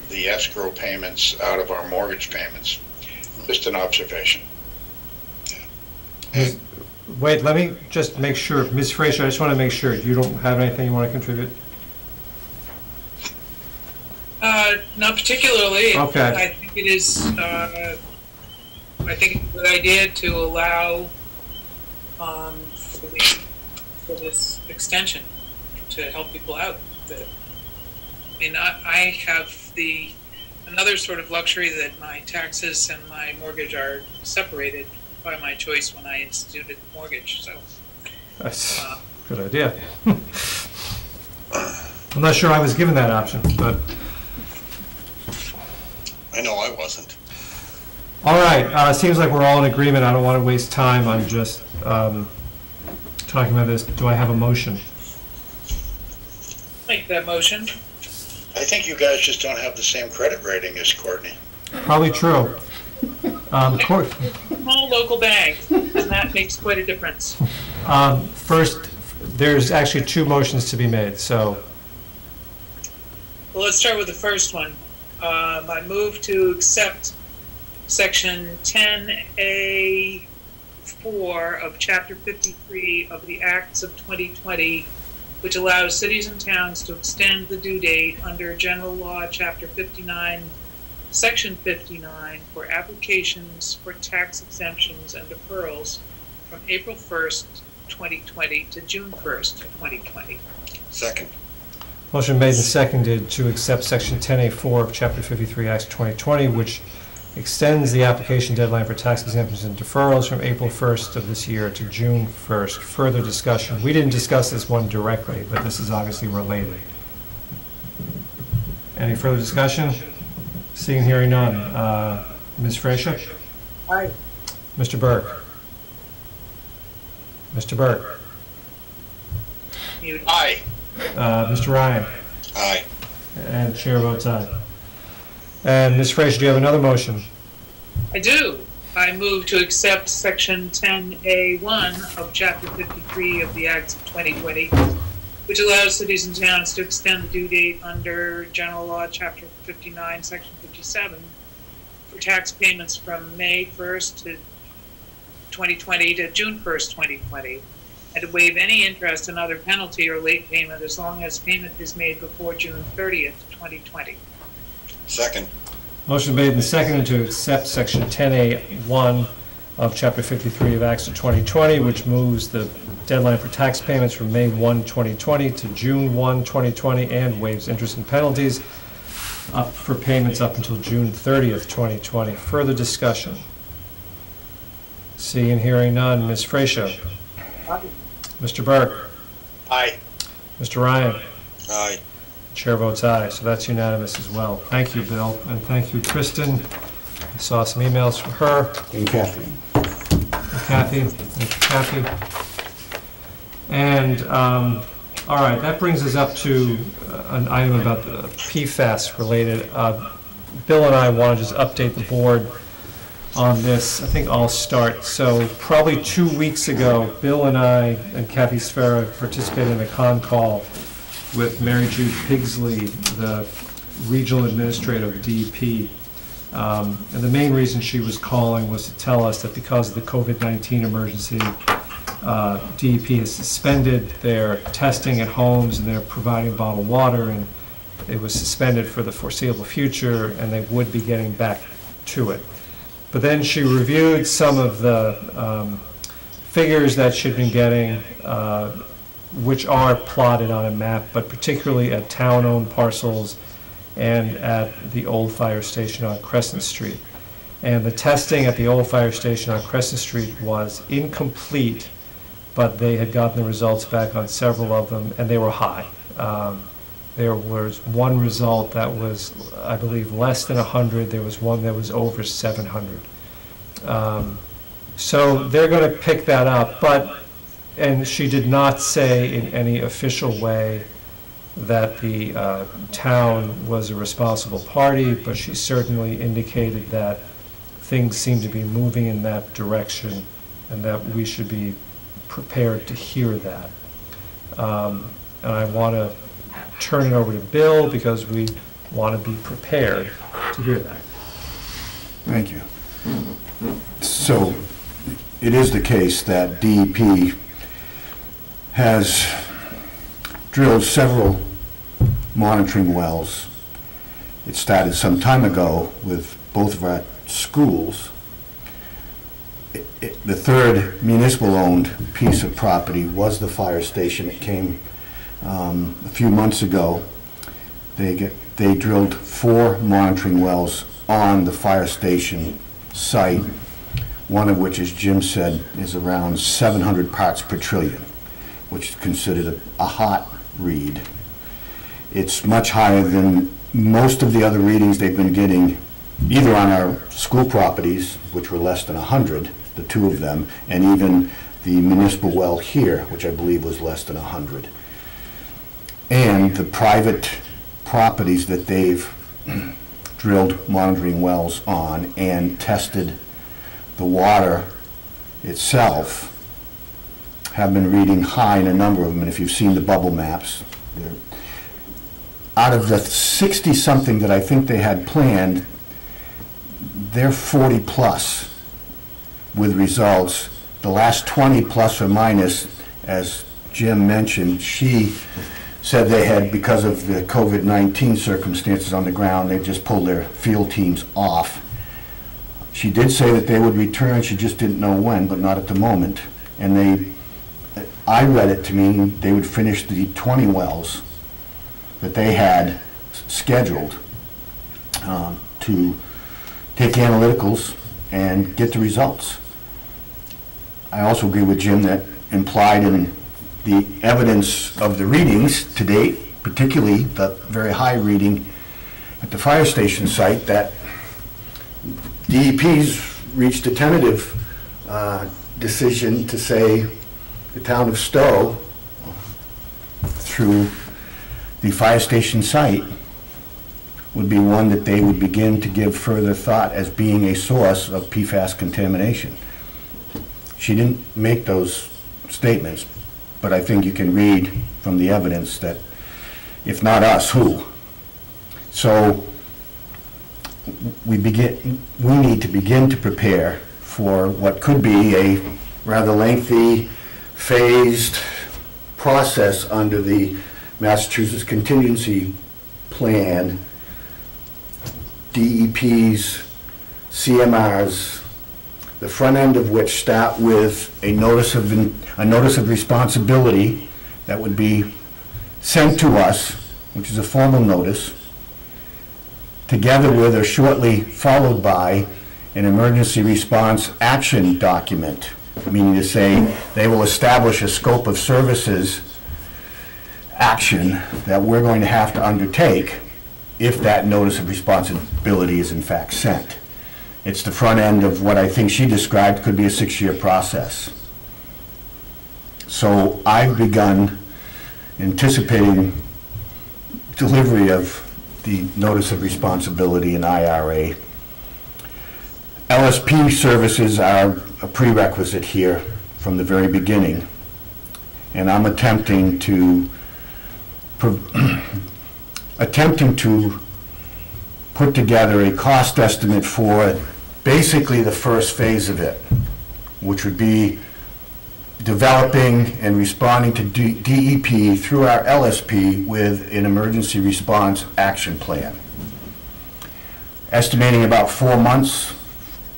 the escrow payments out of our mortgage payments. Just an observation. Wait, let me just make sure. Ms. Freisha, I just want to make sure. You don't have anything you want to contribute? Not particularly. Okay. I think it is, I think it's a good idea to allow for this extension to help people out. I have another sort of luxury that my taxes and my mortgage are separated by my choice when I instituted the mortgage. So that's a good idea. I'm not sure I was given that option, but I know I wasn't. all right. Seems like we're all in agreement. I don't want to waste time on just talking about this. Do I have a motion? make that motion. I think you guys just don't have the same credit rating as Courtney. Probably true. Small local bank, and that makes quite a difference. First, there's actually two motions to be made, so. Well, let's start with the first one. I move to accept Section 10A 4 of Chapter 53 of the Acts of 2020, which allows cities and towns to extend the due date under General Law, Chapter 59, Section 59, for applications for tax exemptions and deferrals from April 1st, 2020 to June 1st, 2020. Second. Motion made and seconded to accept Section 10A4 of Chapter 53, Acts 2020, which extends the application deadline for tax exemptions and deferrals from April 1st of this year to June 1st. Further discussion. We didn't discuss this one directly, but this is obviously related. Any further discussion? Seeing and hearing none. Ms. Frazier? Aye. Mr. Burke? Mr. Burke? Mute. Aye. Mr. Ryan? Aye. And the chair votes aye. And Ms. Frazier, do you have another motion? I do. I move to accept Section 10A1 of Chapter 53 of the Acts of 2020, which allows cities and towns to extend the due date under General Law, Chapter 59, Section 57, for tax payments from May 1st to 2020 to June 1st, 2020, and to waive any interest and other penalty or late payment as long as payment is made before June 30th, 2020. Second. Motion made and seconded to accept Section 10A1 of Chapter 53 of Acts of 2020, which moves the deadline for tax payments from May 1, 2020 to June 1, 2020, and waives interest and penalties up for payments up until June 30th, 2020. Further discussion? Seeing and hearing none. Ms. Frazier? Mr. Burke? Aye. Mr. Ryan? Aye. Chair votes aye, so that's unanimous as well. Thank you, Bill, and thank you, Kristen. I saw some emails from her. And Kathy. And Kathy. Thank you, Kathy. And, all right, that brings us up to an item about the PFAS-related. Bill and I want to just update the board on this. I think I'll start. So probably 2 weeks ago, Bill and I and Kathy Sfera participated in a con call with Mary Jude Pigsley, the regional administrator of DEP. And the main reason she was calling was to tell us that because of the COVID-19 emergency, DEP has suspended their testing at homes and they're providing bottled water, and it was suspended for the foreseeable future, and they would be getting back to it. But then she reviewed some of the figures that she'd been getting, which are plotted on a map, but particularly at town-owned parcels and at the old fire station on Crescent Street. And the testing at the old fire station on Crescent Street was incomplete, but they had gotten the results back on several of them, and they were high. There was one result that was, I believe, less than 100. There was one that was over 700. So they're going to pick that up, and she did not say in any official way that the town was a responsible party, but she certainly indicated that things seem to be moving in that direction and that we should be prepared to hear that. And I want to turn it over to Bill because we want to be prepared to hear that. Thank you. So it is the case that DEP has drilled several monitoring wells. It started some time ago with both of our schools. The third municipal-owned piece of property was the fire station. It came a few months ago. They drilled 4 monitoring wells on the fire station site, one of which, as Jim said, is around 700 parts per trillion, which is considered a hot read. It's much higher than most of the other readings they've been getting, either on our school properties, which were less than 100, the 2 of them, and even the municipal well here, which I believe was less than 100. And the private properties that they've drilled monitoring wells on and tested the water itself have been reading high in a number of them. And if you've seen the bubble maps, out of the 60-something that I think they had planned, they're 40 plus with results the last 20 plus or minus, as Jim mentioned, she said they had, because of the COVID-19 circumstances on the ground, they just pulled their field teams off. She did say that they would return, she just didn't know when, but not at the moment. And I read it to mean they would finish the 20 wells that they had scheduled to take analyticals and get the results. I also agree with Jim that implied in the evidence of the readings to date, particularly the very high reading at the fire station site, that DEP's reached a tentative decision to say the town of Stow, through the fire station site, would be one that they would begin to give further thought as being a source of PFAS contamination. She didn't make those statements, but I think you can read from the evidence that, if not us, who? So we need to begin to prepare for what could be a rather lengthy, phased process under the Massachusetts Contingency Plan, DEP's, CMRs, the front end of which start with a notice of responsibility that would be sent to us, which is a formal notice, together with or shortly followed by an emergency response action document, meaning to say they will establish a scope of services action that we're going to have to undertake if that notice of responsibility is in fact sent. It's the front end of what I think she described could be a 6-year process. So I've begun anticipating delivery of the notice of responsibility in IRA. LSP services are a prerequisite here from the very beginning, and I'm attempting to put together a cost estimate for basically the first phase of it, which would be developing and responding to DEP through our LSP with an emergency response action plan. Estimating about 4 months,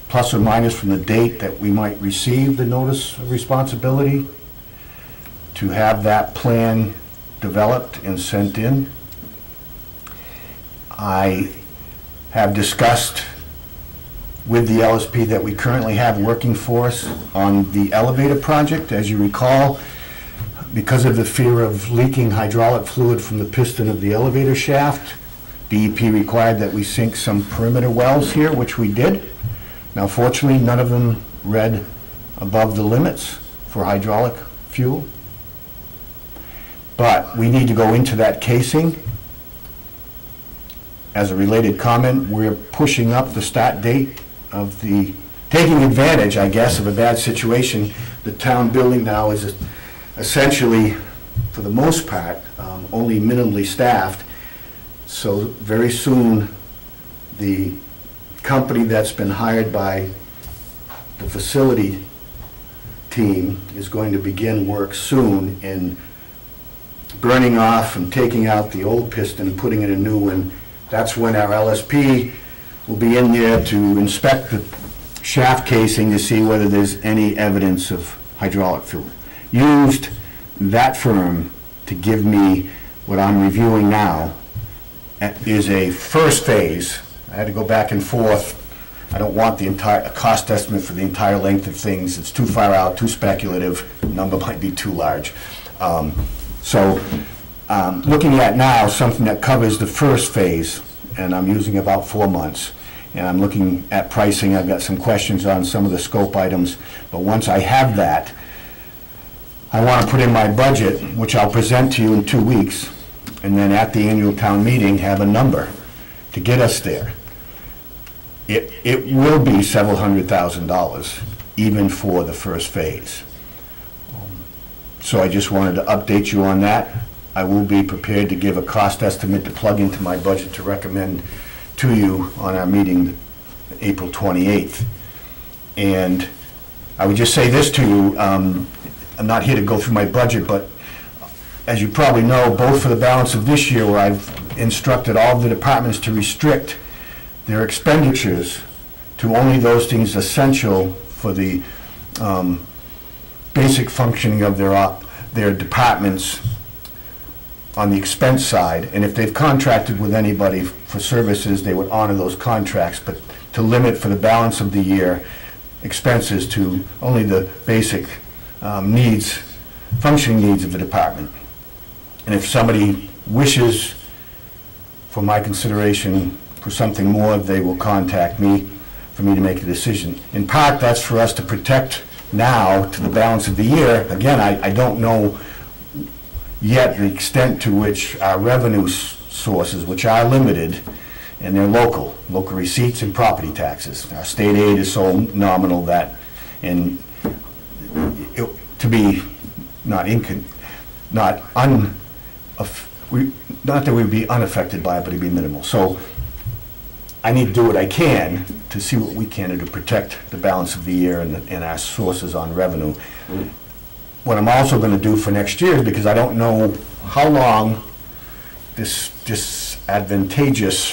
plus or minus from the date that we might receive the notice of responsibility, to have that plan developed and sent in. I have discussed with the LSP that we currently have working for us on the elevator project. As you recall, because of the fear of leaking hydraulic fluid from the piston of the elevator shaft, DEP required that we sink some perimeter wells here, which we did. Now, fortunately, none of them read above the limits for hydraulic fuel. But we need to go into that casing. As a related comment, we're pushing up the start date of the, taking advantage, I guess, of a bad situation. The town building now is essentially, for the most part, only minimally staffed. So very soon, the company that's been hired by the facility team is going to begin work soon in burning off and taking out the old piston and putting in a new one. That's when our LSP will be in there to inspect the shaft casing to see whether there's any evidence of hydraulic fluid. Used that firm to give me what I'm reviewing now is a first phase. I had to go back and forth. I don't want the entire cost estimate for the entire length of things. It's too far out, too speculative. The number might be too large. Looking at now something that covers the first phase, and I'm using about 4 months. And I'm looking at pricing. I've got some questions on some of the scope items, but once I have that, I want to put in my budget, which I'll present to you in 2 weeks, and then at the annual town meeting have a number to get us there. It will be several $100,000, even for the first phase. So I just wanted to update you on that. I will be prepared to give a cost estimate to plug into my budget to recommend to you on our meeting April 28th. And I would just say this to you, I'm not here to go through my budget, but as you probably know, both for the balance of this year, where I've instructed all of the departments to restrict their expenditures to only those things essential for the basic functioning of their departments on the expense side. And if they've contracted with anybody for services, they would honor those contracts, but to limit for the balance of the year expenses to only the basic needs, functioning needs of the department. And if somebody wishes for my consideration for something more, they will contact me for me to make a decision. In part, that's for us to protect now to the balance of the year. Again, I don't know yet the extent to which our revenue sources, which are limited, and they're local receipts and property taxes. Our state aid is so nominal that, and to be not that we would be unaffected by it, but it'd be minimal. So I need to do what I can to see what we can do to protect the balance of the year and our sources on revenue. What I'm also going to do for next year, because I don't know how long this disadvantageous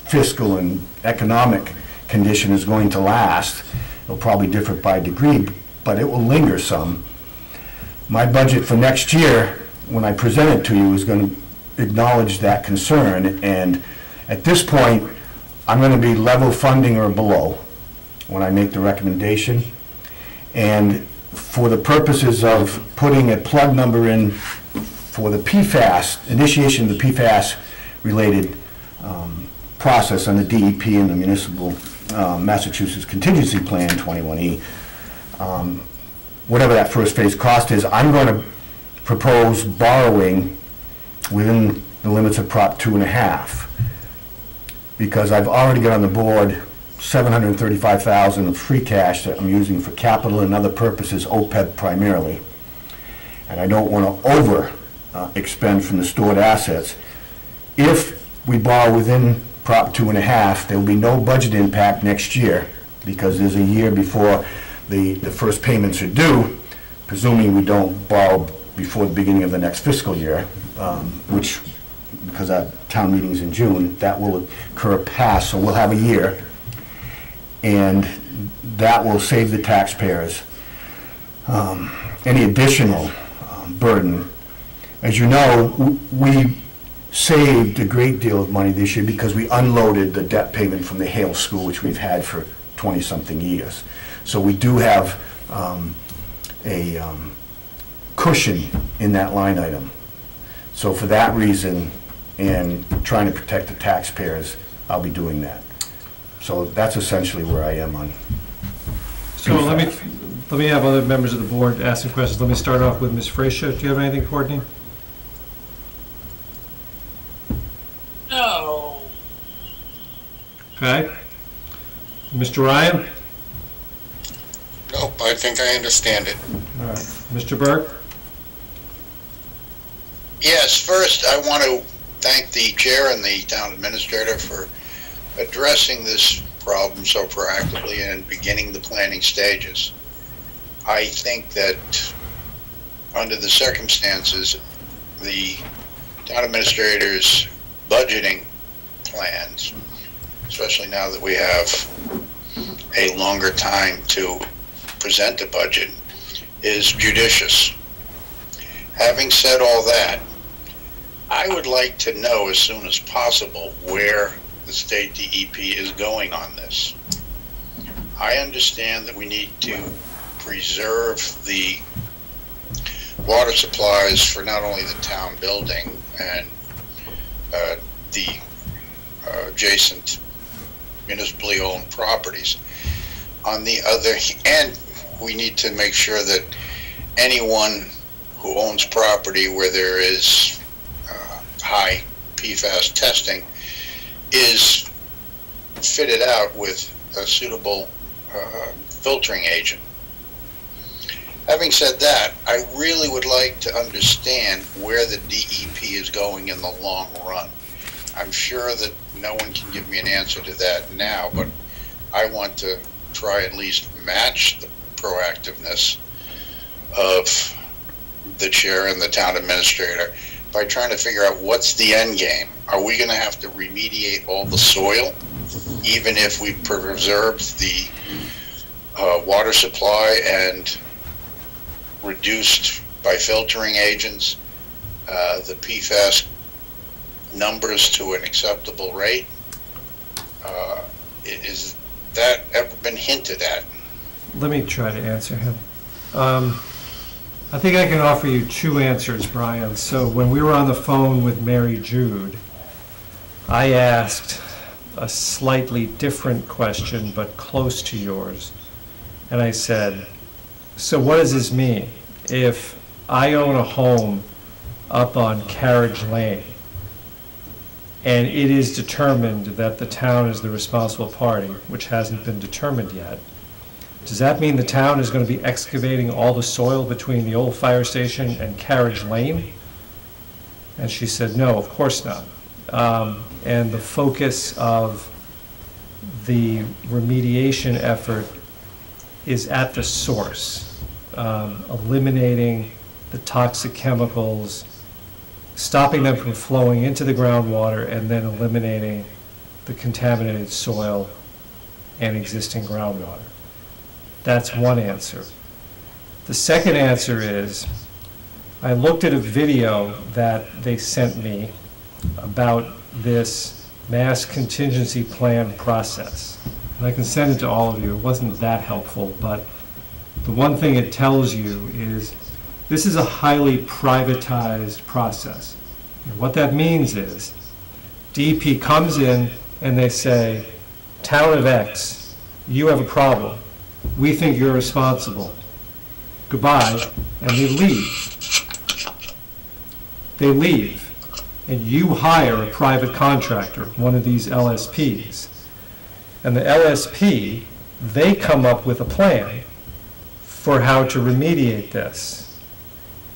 fiscal and economic condition is going to last. It'll probably differ by degree, but it will linger some. My budget for next year, when I present it to you, is going to acknowledge that concern, and at this point, I'm going to be level funding or below when I make the recommendation. And for the purposes of putting a plug number in for the PFAS, initiation of the PFAS-related process on the DEP and the Municipal Massachusetts Contingency Plan 21E, whatever that first phase cost is, I'm going to propose borrowing within the limits of Prop 2.5, because I've already got on the board $735,000 of free cash that I'm using for capital and other purposes, OPEB primarily. And I don't want to over expend from the stored assets. If we borrow within Prop 2.5, there will be no budget impact next year, because there's a year before the first payments are due, presuming we don't borrow before the beginning of the next fiscal year, which, because our town meeting's in June, that will occur past, so we'll have a year, and that will save the taxpayers any additional burden. As you know, we saved a great deal of money this year because we unloaded the debt payment from the Hale School, which we've had for 20-something years. So we do have a cushion in that line item. So for that reason, and trying to protect the taxpayers, I'll be doing that. So that's essentially where I am on. So let me have other members of the board asking questions. Let me start off with Ms. Frazier. Do you have anything, Courtney? No. Okay. Mr. Ryan? Nope, I think I understand it. All right. Mr. Burke? Yes, first I want to thank the chair and the town administrator for addressing this problem so proactively and beginning the planning stages. I think that under the circumstances, the town administrator's budgeting plans, especially now that we have a longer time to present a budget, is judicious. Having said all that, I would like to know as soon as possible where the state DEP is going on this. I understand that we need to preserve the water supplies for not only the town building and the adjacent municipally owned properties. On the other hand, we need to make sure that anyone who owns property where there is high PFAS testing is fitted out with a suitable filtering agent. Having said that, I really would like to understand where the DEP is going in the long run. I'm sure that no one can give me an answer to that now, but I want to try at least match proactiveness of the chair and the town administrator by trying to figure out what's the end game. Are we going to have to remediate all the soil, even if we preserved the water supply and reduced by filtering agents the PFAS numbers to an acceptable rate? Is that ever been hinted at? Let me try to answer him. I think I can offer you two answers, Brian. So when we were on the phone with Mary Jude, I asked a slightly different question, but close to yours. And I said, so what does this mean? If I own a home up on Carriage Lane, and it is determined that the town is the responsible party, which hasn't been determined yet, does that mean the town is going to be excavating all the soil between the old fire station and Carriage Lane? And she said, no, of course not. And the focus of the remediation effort is at the source, eliminating the toxic chemicals, stopping them from flowing into the groundwater, and then eliminating the contaminated soil and existing groundwater. That's one answer. The second answer is, I looked at a video that they sent me about this mass contingency plan process. And I can send it to all of you. It wasn't that helpful, but the one thing it tells you is this is a highly privatized process. And what that means is DEP comes in and they say, town of X, you have a problem. We think you're responsible. Goodbye. And they leave. They leave. And you hire a private contractor, one of these LSPs. And the LSP, they come up with a plan for how to remediate this.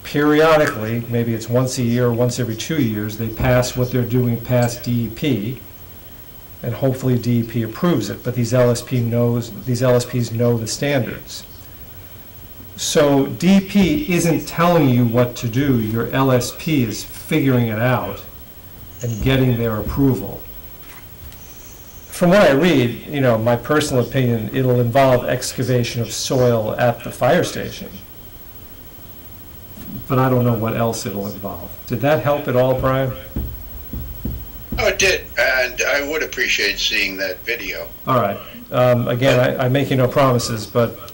Periodically, maybe it's once a year, once every 2 years, they pass what they're doing past DEP, and hopefully DEP approves it, but these LSPs know the standards. So DEP isn't telling you what to do, your LSP is figuring it out and getting their approval. From what I read, you know, my personal opinion, it'll involve excavation of soil at the fire station. But I don't know what else it'll involve. Did that help at all, Brian? Oh, it did, and I would appreciate seeing that video. All right. Again, I make you no promises, but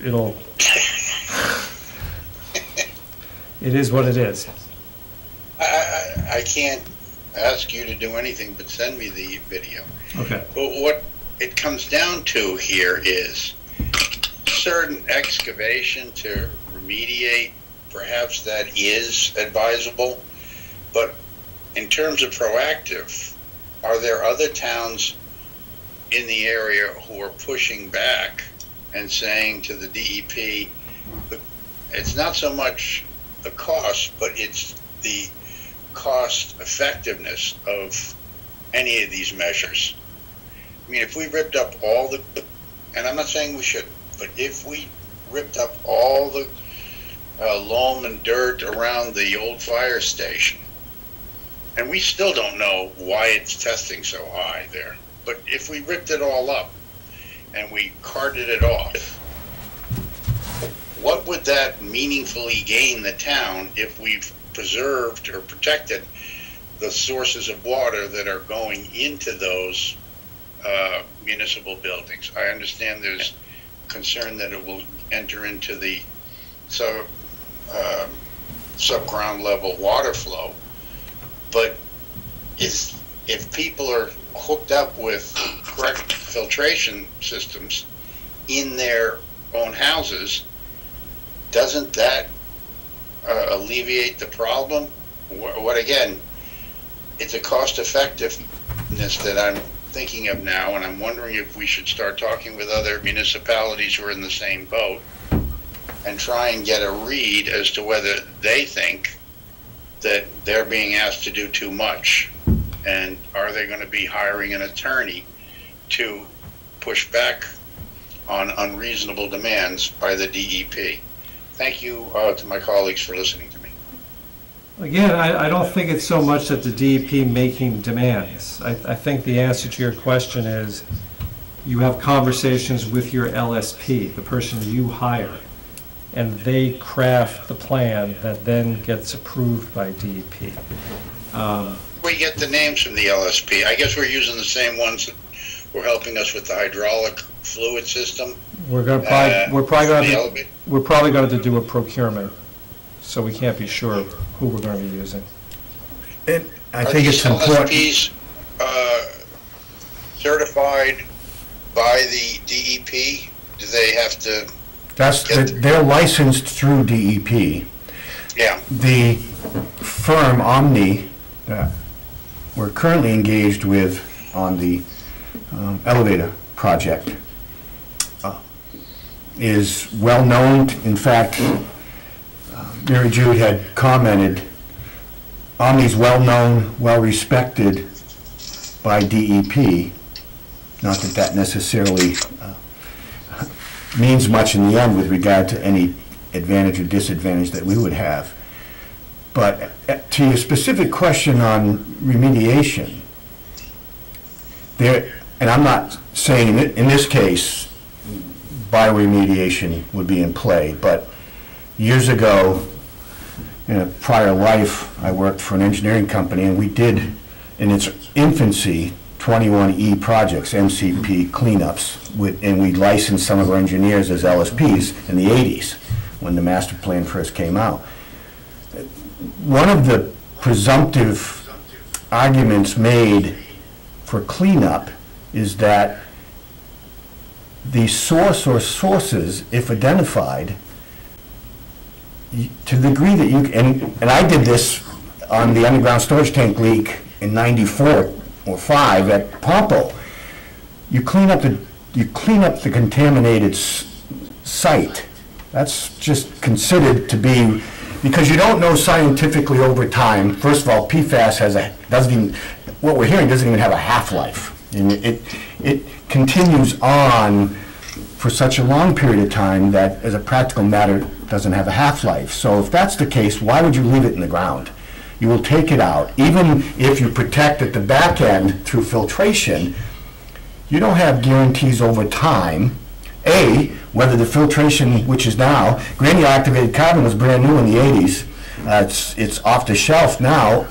it'll... It is what it is. I can't ask you to do anything but send me the video. Okay. But what it comes down to here is certain excavation to remediate, perhaps that is advisable, but in terms of proactive, are there other towns in the area who are pushing back and saying to the DEP, it's not so much the cost, but it's the cost effectiveness of any of these measures? I mean, if we ripped up all the, and I'm not saying we shouldn't, but if we ripped up all the loam and dirt around the old fire station, and we still don't know why it's testing so high there, but if we ripped it all up and we carted it off, what would that meaningfully gain the town if we've preserved or protected the sources of water that are going into those municipal buildings? I understand there's concern that it will enter into the subground level water flow, but if people are hooked up with correct filtration systems in their own houses, doesn't that alleviate the problem? What again, it's a cost effectiveness that I'm thinking of now, and I'm wondering if we should start talking with other municipalities who are in the same boat and try and get a read as to whether they think that they're being asked to do too much, and are they going to be hiring an attorney to push back on unreasonable demands by the DEP. Thank you to my colleagues for listening to me. Again, I don't think it's so much that the DEP making demands. I think the answer to your question is you have conversations with your LSP, the person you hire, and they craft the plan that then gets approved by DEP. We get the names from the LSP. I guess we're using the same ones that were helping us with the hydraulic fluid system. We're probably going to do a procurement, so we can't be sure who we're going to be using. And I Are think these it's important. LSPs certified by the DEP? Do they have to? They're licensed through DEP. Yeah. The firm Omni that we're currently engaged with on the elevator project is well known. In fact, Mary Jude had commented, Omni's well known, well respected by DEP. Not that that necessarily means much in the end with regard to any advantage or disadvantage that we would have. But to your specific question on remediation, and I'm not saying in this case bioremediation would be in play, but years ago, in a prior life, I worked for an engineering company, and we did, in its infancy, 21E projects, MCP cleanups, and we licensed some of our engineers as LSPs in the 80s when the master plan first came out. One of the presumptive arguments made for cleanup is that the source or sources, if identified, to the degree that you, and I did this on the underground storage tank leak in '94 or '5 at Pompo. You clean up the contaminated site. That's just considered to be, because you don't know scientifically over time. First of all, PFAS what we're hearing doesn't even have a half-life. And it continues on for such a long period of time that, as a practical matter, doesn't have a half-life. So if that's the case, why would you leave it in the ground? You will take it out. Even if you protect at the back end through filtration, you don't have guarantees over time. A, whether the filtration, which is now, granular activated carbon was brand new in the 80s. It's off the shelf now.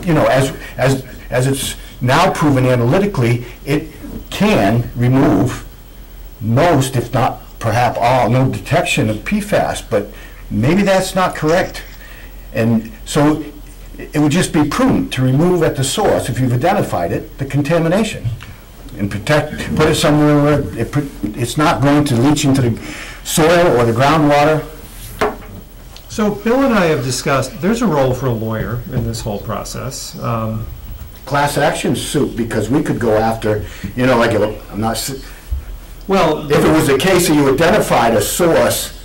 You know, as it's now proven analytically, it can remove most, if not perhaps all, no detection of PFAS, but maybe that's not correct. And so it would just be prudent to remove at the source, if you've identified it, the contamination, and put it somewhere where it's not going to leach into the soil or the groundwater. So Bill and I have discussed, there's a role for a lawyer in this whole process. Class action suit, because we could go after, you know, like, I'm not, well, if it was the case that you identified a source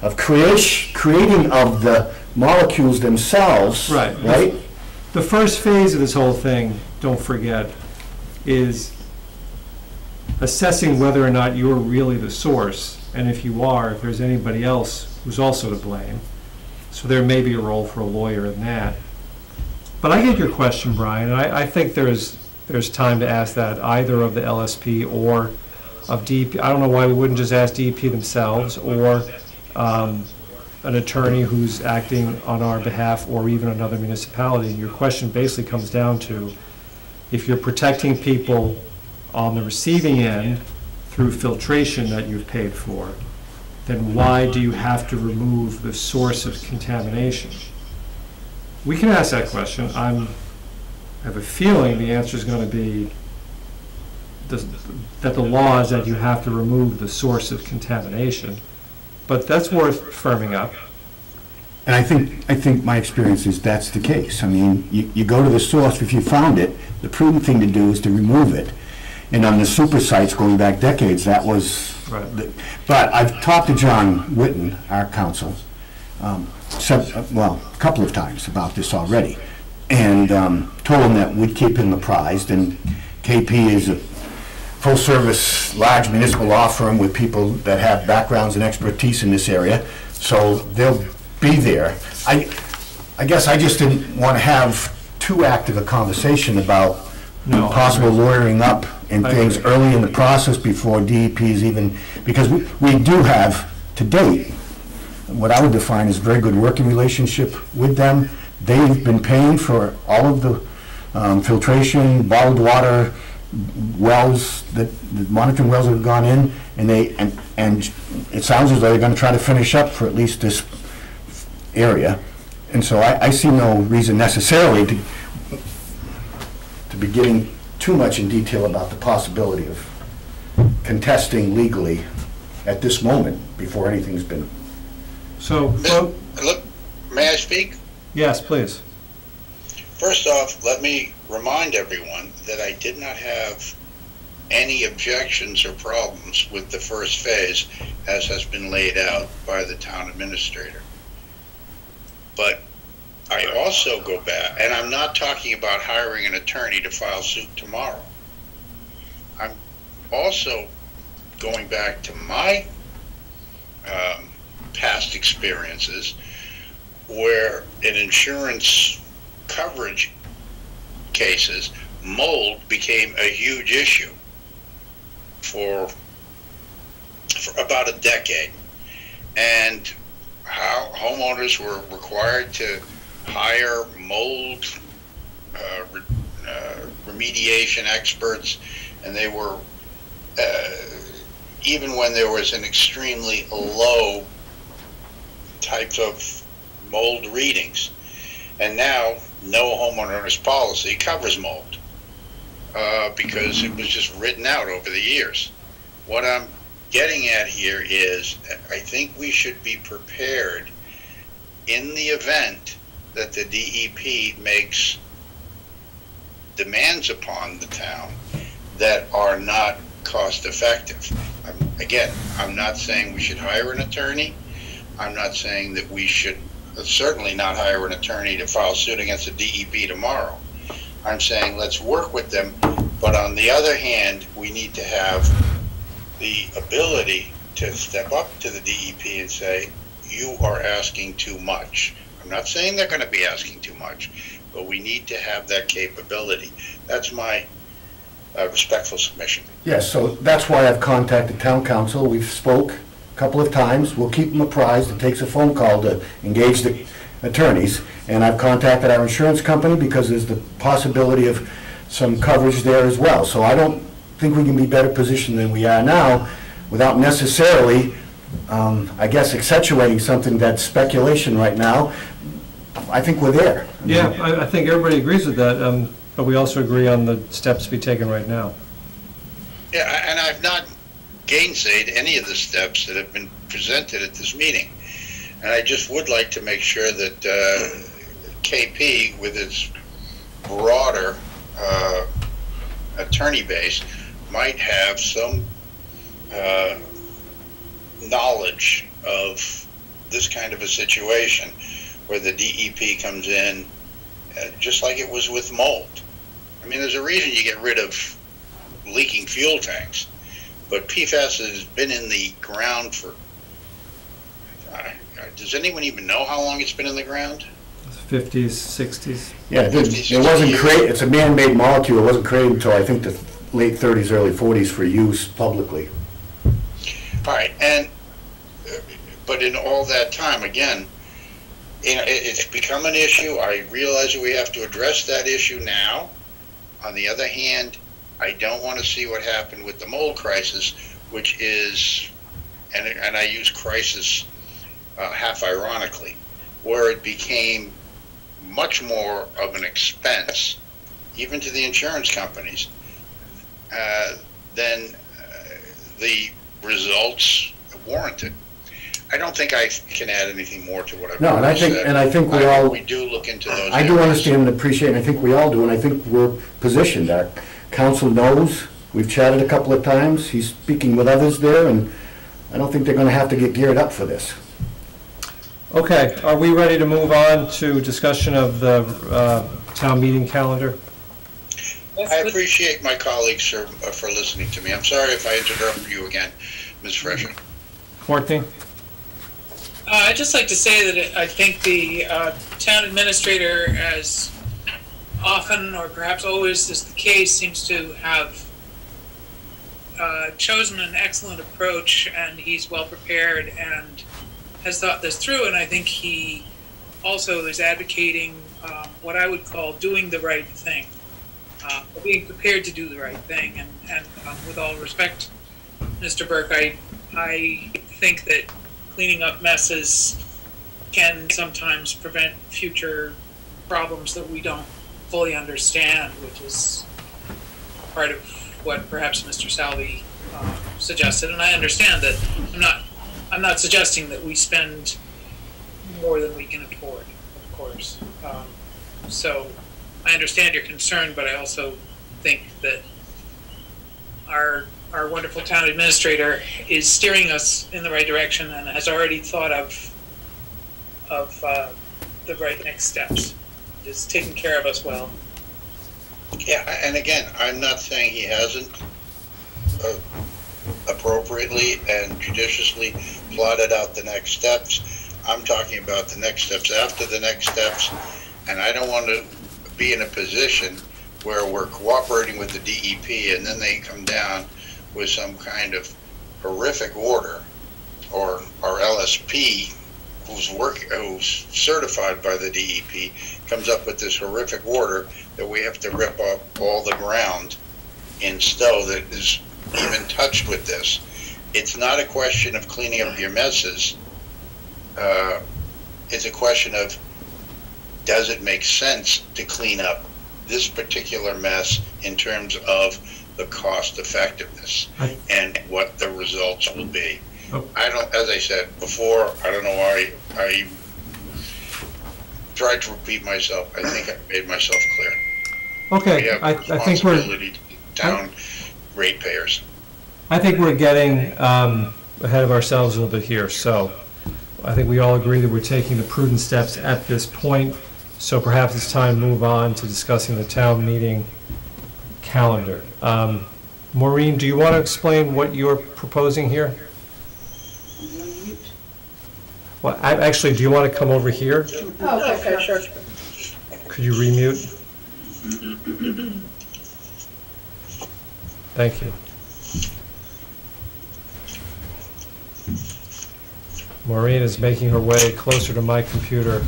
of creating of the molecules themselves, right? The first phase of this whole thing, don't forget, is assessing whether or not you're really the source, and if you are, if there's anybody else who's also to blame. So there may be a role for a lawyer in that. But I get your question, Brian, and I think there's time to ask that either of the LSP or of DEP. I don't know why we wouldn't just ask DEP themselves, or an attorney who's acting on our behalf, or even another municipality. Your question basically comes down to, if you're protecting people on the receiving end through filtration that you've paid for, then why do you have to remove the source of contamination? We can ask that question. I have a feeling the answer is going to be that the law is that you have to remove the source of contamination, but that's worth firming up. And I think my experience is that's the case. I mean, you go to the source. If you found it, the prudent thing to do is to remove it. And on the super sites going back decades, that was right. But I've talked to John Whitten, our counsel, a couple of times about this already, and told him that we'd keep him apprised. And KP is full-service, large municipal law firm with people that have backgrounds and expertise in this area, so they'll be there. I guess I just didn't want to have too active a conversation about possible lawyering up and things early in the process before DEP's even, because we do have, to date, what I would define as a very good working relationship with them. They've been paying for all of the filtration, bottled water, wells, the monitoring wells that have gone in, and it sounds as though they're going to try to finish up for at least this area. And so I see no reason necessarily to be getting too much in detail about the possibility of contesting legally at this moment before anything's been. So, Look, may I speak? yes, please. First off, let me remind everyone that I did not have any objections or problems with the first phase as has been laid out by the town administrator. But I also go back, and I'm not talking about hiring an attorney to file suit tomorrow. I'm also going back to my past experiences where in insurance coverage cases, mold became a huge issue for about a decade. And how homeowners were required to hire mold remediation experts, and they were, even when there was an extremely low types of mold readings. And now no homeowner's policy covers mold because it was just written out over the years. What I'm getting at here is I think we should be prepared in the event that the DEP makes demands upon the town that are not cost effective. Again, I'm not saying we should hire an attorney. I'm not saying that we should certainly not hire an attorney to file suit against the DEP tomorrow. I'm saying let's work with them, but on the other hand, we need to have the ability to step up to the DEP and say, you are asking too much. I'm not saying they're going to be asking too much, but we need to have that capability. That's my respectful submission. Yes, so that's why I've contacted town council. We've spoke a couple of times. We'll keep them apprised. It takes a phone call to engage the attorneys. And I've contacted our insurance company because there's the possibility of some coverage there as well. So I don't think we can be better positioned than we are now without necessarily, I guess, accentuating something that's speculation right now. I think we're there. Yeah, I think everybody agrees with that, but we also agree on the steps to be taken right now. Yeah, and I've not gainsaid any of the steps that have been presented at this meeting. And I just would like to make sure that KP, with its broader attorney base, might have some knowledge of this kind of a situation where the DEP comes in, just like it was with mold. I mean, there's a reason you get rid of leaking fuel tanks, but PFAS has been in the ground for, does anyone even know how long it's been in the ground? 50s, 60s. Yeah, it wasn't created, it's a man-made molecule. It wasn't created until I think the late 30s, early 40s for use publicly. All right, and but in all that time, again, you know, it's become an issue. I realize that we have to address that issue now. On the other hand, I don't want to see what happened with the mold crisis, which is, and I use crisis half ironically, where it became much more of an expense, even to the insurance companies, than the results warranted. I don't think I can add anything more to what I've already said. And I think we all, we do look into those. I do understand and appreciate, and I think we all do, and I think we're positioned. Our council knows. We've chatted a couple of times. He's speaking with others there, and I don't think they're going to have to get geared up for this. Okay, are we ready to move on to discussion of the town meeting calendar? I appreciate my colleagues for listening to me. I'm sorry if I interrupted you again, Ms. Fresher. Courtney? I'd just like to say that I think the town administrator, as often or perhaps always is the case, seems to have chosen an excellent approach, and he's well prepared and has thought this through. And I think he also is advocating what I would call doing the right thing, being prepared to do the right thing. And with all respect, Mr. Burke, I think that cleaning up messes can sometimes prevent future problems that we don't fully understand, which is part of what perhaps Mr. Salvi suggested. And I understand that I'm not suggesting that we spend more than we can afford, of course. So I understand your concern, but I also think that our wonderful town administrator is steering us in the right direction and has already thought of the right next steps. Is taking care of us well. Yeah, and again, I'm not saying he hasn't appropriately and judiciously plotted out the next steps. I'm talking about the next steps after the next steps, and I don't want to be in a position where we're cooperating with the DEP and then they come down with some kind of horrific order, or our LSP, who's certified by the DEP, comes up with this horrific order that we have to rip up all the ground in Stow that is even touched with this. It's not a question of cleaning up your messes. It's a question of, does it make sense to clean up this particular mess in terms of the cost effectiveness and what the results will be. As I said before, I don't know why I tried to repeat myself. I think I made myself clear. Okay, We have I think we're responsibility to town ratepayers. I think we're getting ahead of ourselves a little bit here. So I think we all agree that we're taking the prudent steps at this point. So perhaps it's time to move on to discussing the town meeting calendar. Maureen, do you want to explain what you're proposing here? Well, actually, do you want to come over here? Oh, okay, sure. Could you remute? Thank you. Maureen is making her way closer to my computer.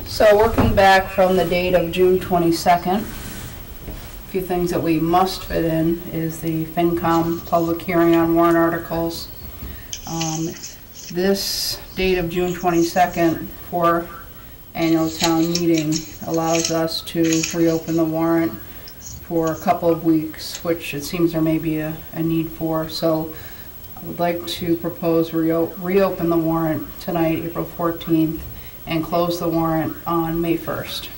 So working back from the date of June 22nd, a few things that we must fit in is the FinCom public hearing on warrant articles. This date of June 22nd for annual town meeting allows us to reopen the warrant for a couple of weeks, which it seems there may be a need for. So I would like to propose reopen the warrant tonight, April 14th, and close the warrant on May 1st.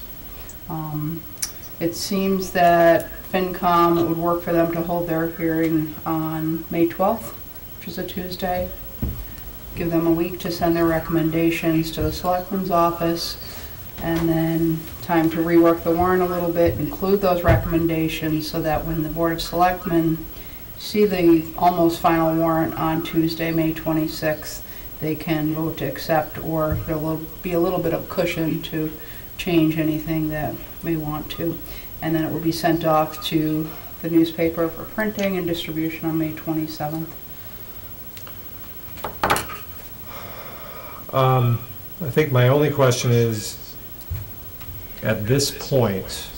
It seems that FinCom, it would work for them to hold their hearing on May 12th, which is a Tuesday. Give them a week to send their recommendations to the Selectmen's office, and then time to rework the warrant a little bit, include those recommendations so that when the Board of Selectmen see the almost final warrant on Tuesday, May 26th, they can vote to accept, or there will be a little bit of cushion to change anything that may want to. And then it will be sent off to the newspaper for printing and distribution on May 27th. I think my only question is, at this point,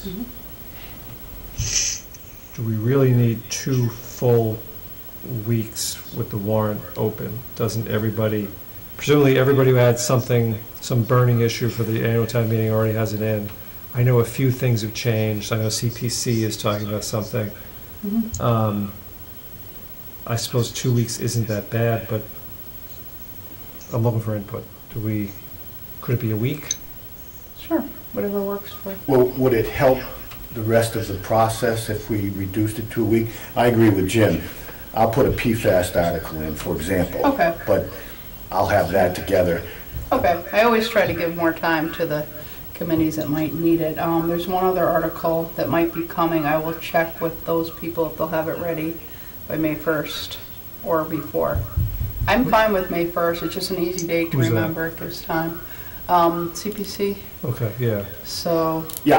do we really need 2 full weeks with the warrant open? Doesn't everybody, presumably everybody who had something, some burning issue for the annual town meeting already has it in. I know a few things have changed. I know CPC is talking about something. I suppose 2 weeks isn't that bad, but I'm looking for input. Could it be a week? Sure, whatever works for you. Well, would it help the rest of the process if we reduced it to a week? I agree with Jim. I'll put a PFAS article in, for example. Okay. But I'll have that together. Okay, I always try to give more time to the committees that might need it. There's one other article that might be coming. I will check with those people if they'll have it ready by May 1st or before. I'm fine with May 1st. It's just an easy date to Who's that? remember. It gives time. CPC. Okay, yeah. So. Yeah,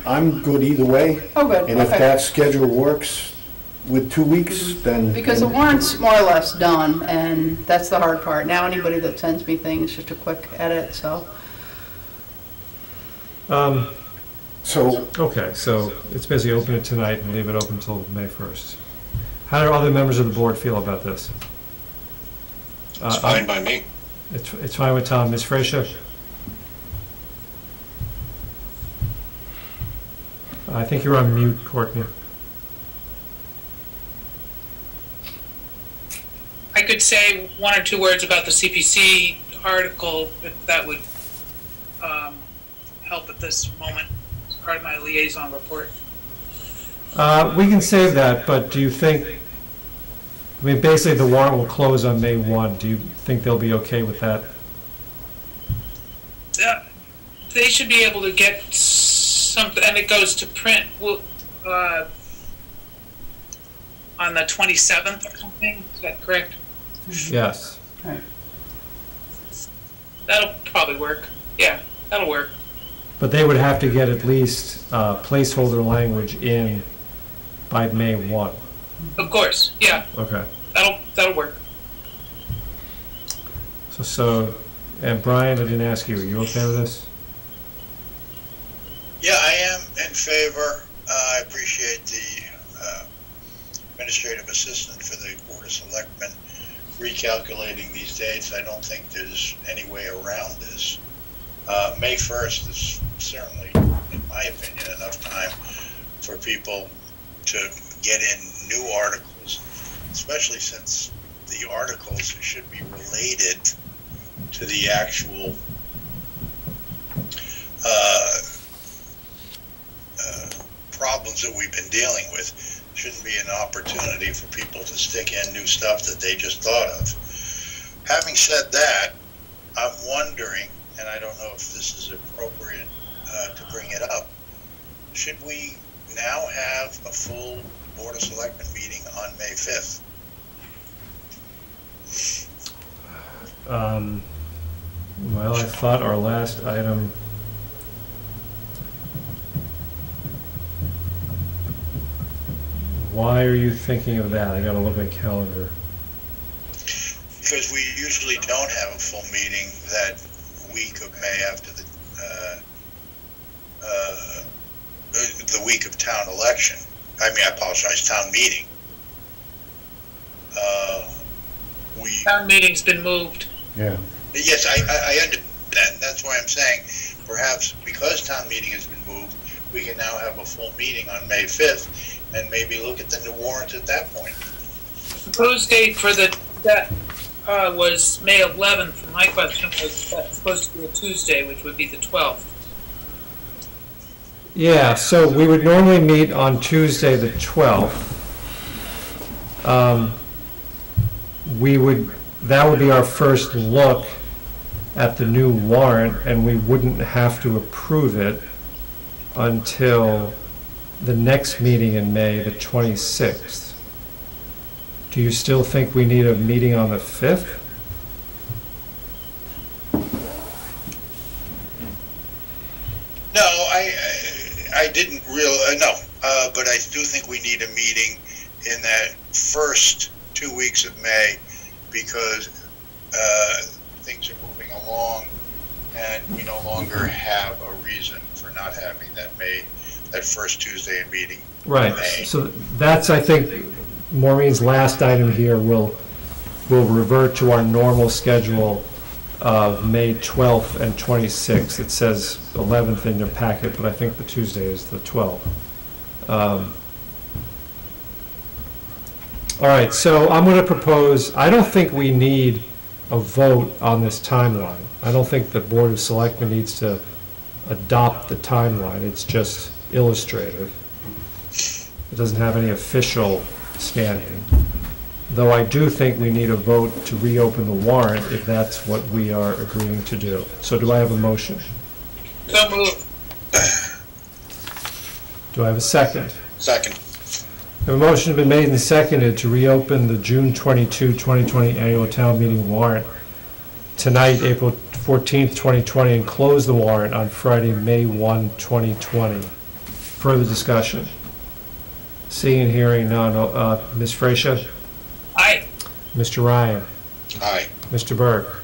I'm good either way. Oh, good. And if Okay. that schedule works with 2 weeks, then. Because the warrant's more or less done, and that's the hard part. Now anybody that sends me things, just a quick edit, so. So, Okay, so it's basically open it tonight and leave it open until May 1st. How do other members of the board feel about this? It's fine by me. It's fine with Tom. Ms. Fraser? I think you're on mute, Courtney. I could say one or two words about the CPC article, if that would help at this moment, as part of my liaison report. We can save that, but do you think, I mean, basically the warrant will close on May 1. Do you think they'll be okay with that? They should be able to get something, and it goes to print on the 27th or something, is that correct? Yes. Right. That'll probably work. Yeah, that'll work. But they would have to get at least placeholder language in by May 1. Of course, yeah, Okay. that'll work. So, and Brian, I didn't ask you, are you okay with this? Yeah, I am in favor. I appreciate the administrative assistant for the Board of Selectmen recalculating these dates. I don't think there's any way around this. May 1st is certainly, in my opinion, enough time for people to get in new articles, especially since the articles should be related to the actual problems that we've been dealing with. Shouldn't be an opportunity for people to stick in new stuff that they just thought of. Having said that, I'm wondering, and I don't know if this is appropriate to bring it up, should we now have a full Board of Selectmen meeting on May 5th? Well, I thought our last item, why are you thinking of that? I gotta look at the calendar. Because we usually don't have a full meeting that week of May after the week of town election. I mean, I apologize, town meeting. Town meeting's been moved. yeah. Yes, I understand. That's why I'm saying perhaps because town meeting has been moved, we can now have a full meeting on May 5th and maybe look at the new warrant at that point. Proposed date for that was May 11th. My question was that's supposed to be a Tuesday, which would be the 12th. Yeah, so we would normally meet on Tuesday, the 12th. That would be our first look at the new warrant, and we wouldn't have to approve it until the next meeting in May, the 26th. Do you still think we need a meeting on the 5th? No, I didn't no, but I do think we need a meeting in that first 2 weeks of May because things are moving along and we no longer have a reason for not having that first Tuesday meeting. Right, in May. so that's, I think, Maureen's last item here will revert to our normal schedule of May 12th and 26th. It says 11th in your packet, but I think the Tuesday is the 12th. All right, so I'm going to propose, I don't think we need a vote on this timeline. I don't think the Board of Selectmen needs to adopt the timeline. It's just illustrative. It doesn't have any official standing. Though I do think we need a vote to reopen the warrant if that's what we are agreeing to do. So do I have a motion? So moved. Do I have a second? Second. A motion has been made and seconded to reopen the June 22, 2020 Annual Town Meeting Warrant tonight, April 14th, 2020, and close the warrant on Friday, May 1, 2020. Further discussion? Seeing and hearing none. Ms. Fracia? Aye. Mr. Ryan? Aye. Mr. Burke?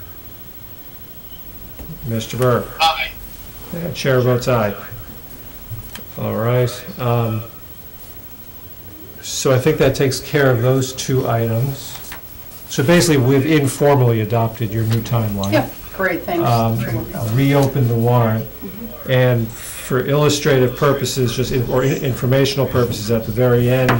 Mr. Burke? Aye. And chair votes aye. All right. So I think that takes care of those two items. So basically, we've informally adopted your new timeline. Yeah, great, thanks. Reopened the warrant. And for illustrative purposes, or informational purposes, at the very end,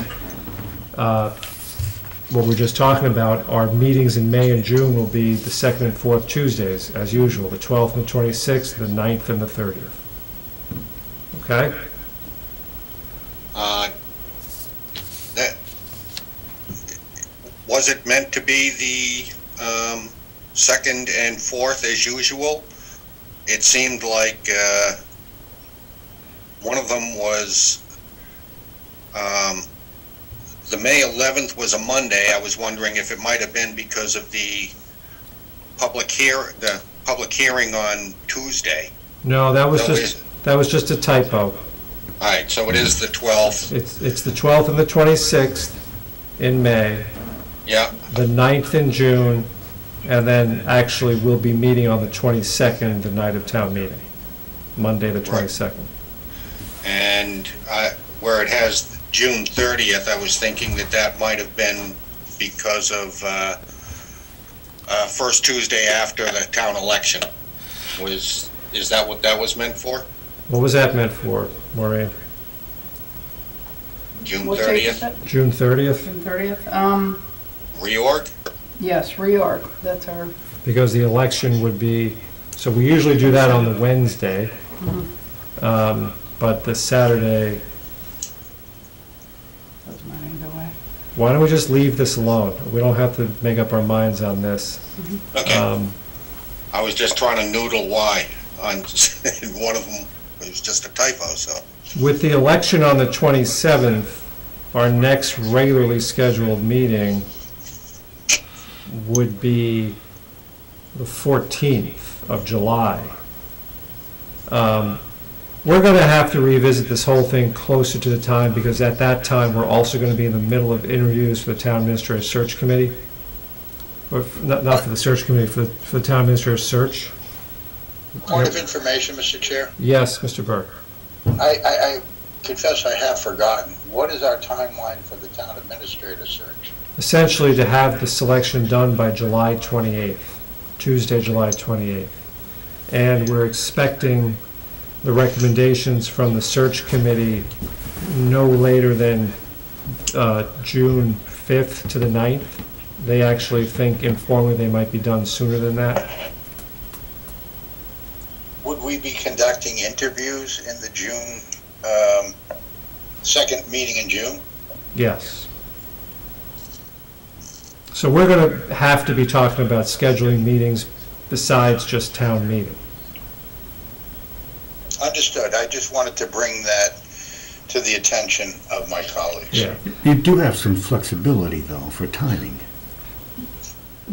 what we're just talking about, our meetings in May and June will be the second and fourth Tuesdays, as usual, the 12th and the 26th, the 9th and the 30th. Okay? That, was it meant to be the second and fourth as usual? It seemed like one of them was the May 11th was a Monday. I was wondering if it might have been because of the public hearing on Tuesday. No, that was just a typo. All right, so it is the 12th. It's the 12th and the 26th in May, Yeah, the 9th in June, and then actually we'll be meeting on the 22nd, the night of town meeting, Monday the 22nd. and where it has June 30th, I was thinking that might have been because of first Tuesday after the town election. Is that what that was meant for? What was that meant for, Maureen? June What date is 30th? that? June 30th? June 30th? Reorg? Yes, reorg, that's our, Because the election would be, so we usually do that on the Wednesday, but the Saturday, that's mine either way. why don't we just leave this alone? We don't have to make up our minds on this. Okay. I was just trying to noodle why on one of them. It was just a typo, so. With the election on the 27th, our next regularly scheduled meeting would be the 14th of July. We're going to have to revisit this whole thing closer to the time, because at that time, we're also going to be in the middle of interviews for the Town Administrator Search Committee. Or not for the Search Committee, for the Town Administrator Search. Point of information, Mr. Chair. Yes, Mr. Burke. I confess I have forgotten. What is our timeline for the town administrator search? Essentially to have the selection done by July 28th, Tuesday, July 28th. And we're expecting the recommendations from the search committee no later than June 5th to the 9th. They actually think informally they might be done sooner than that. Would we be conducting interviews in the June, second meeting in June? Yes. So we're going to have to be talking about scheduling meetings besides just town meeting. Understood. I just wanted to bring that to the attention of my colleagues. Yeah. You do have some flexibility, though, for timing.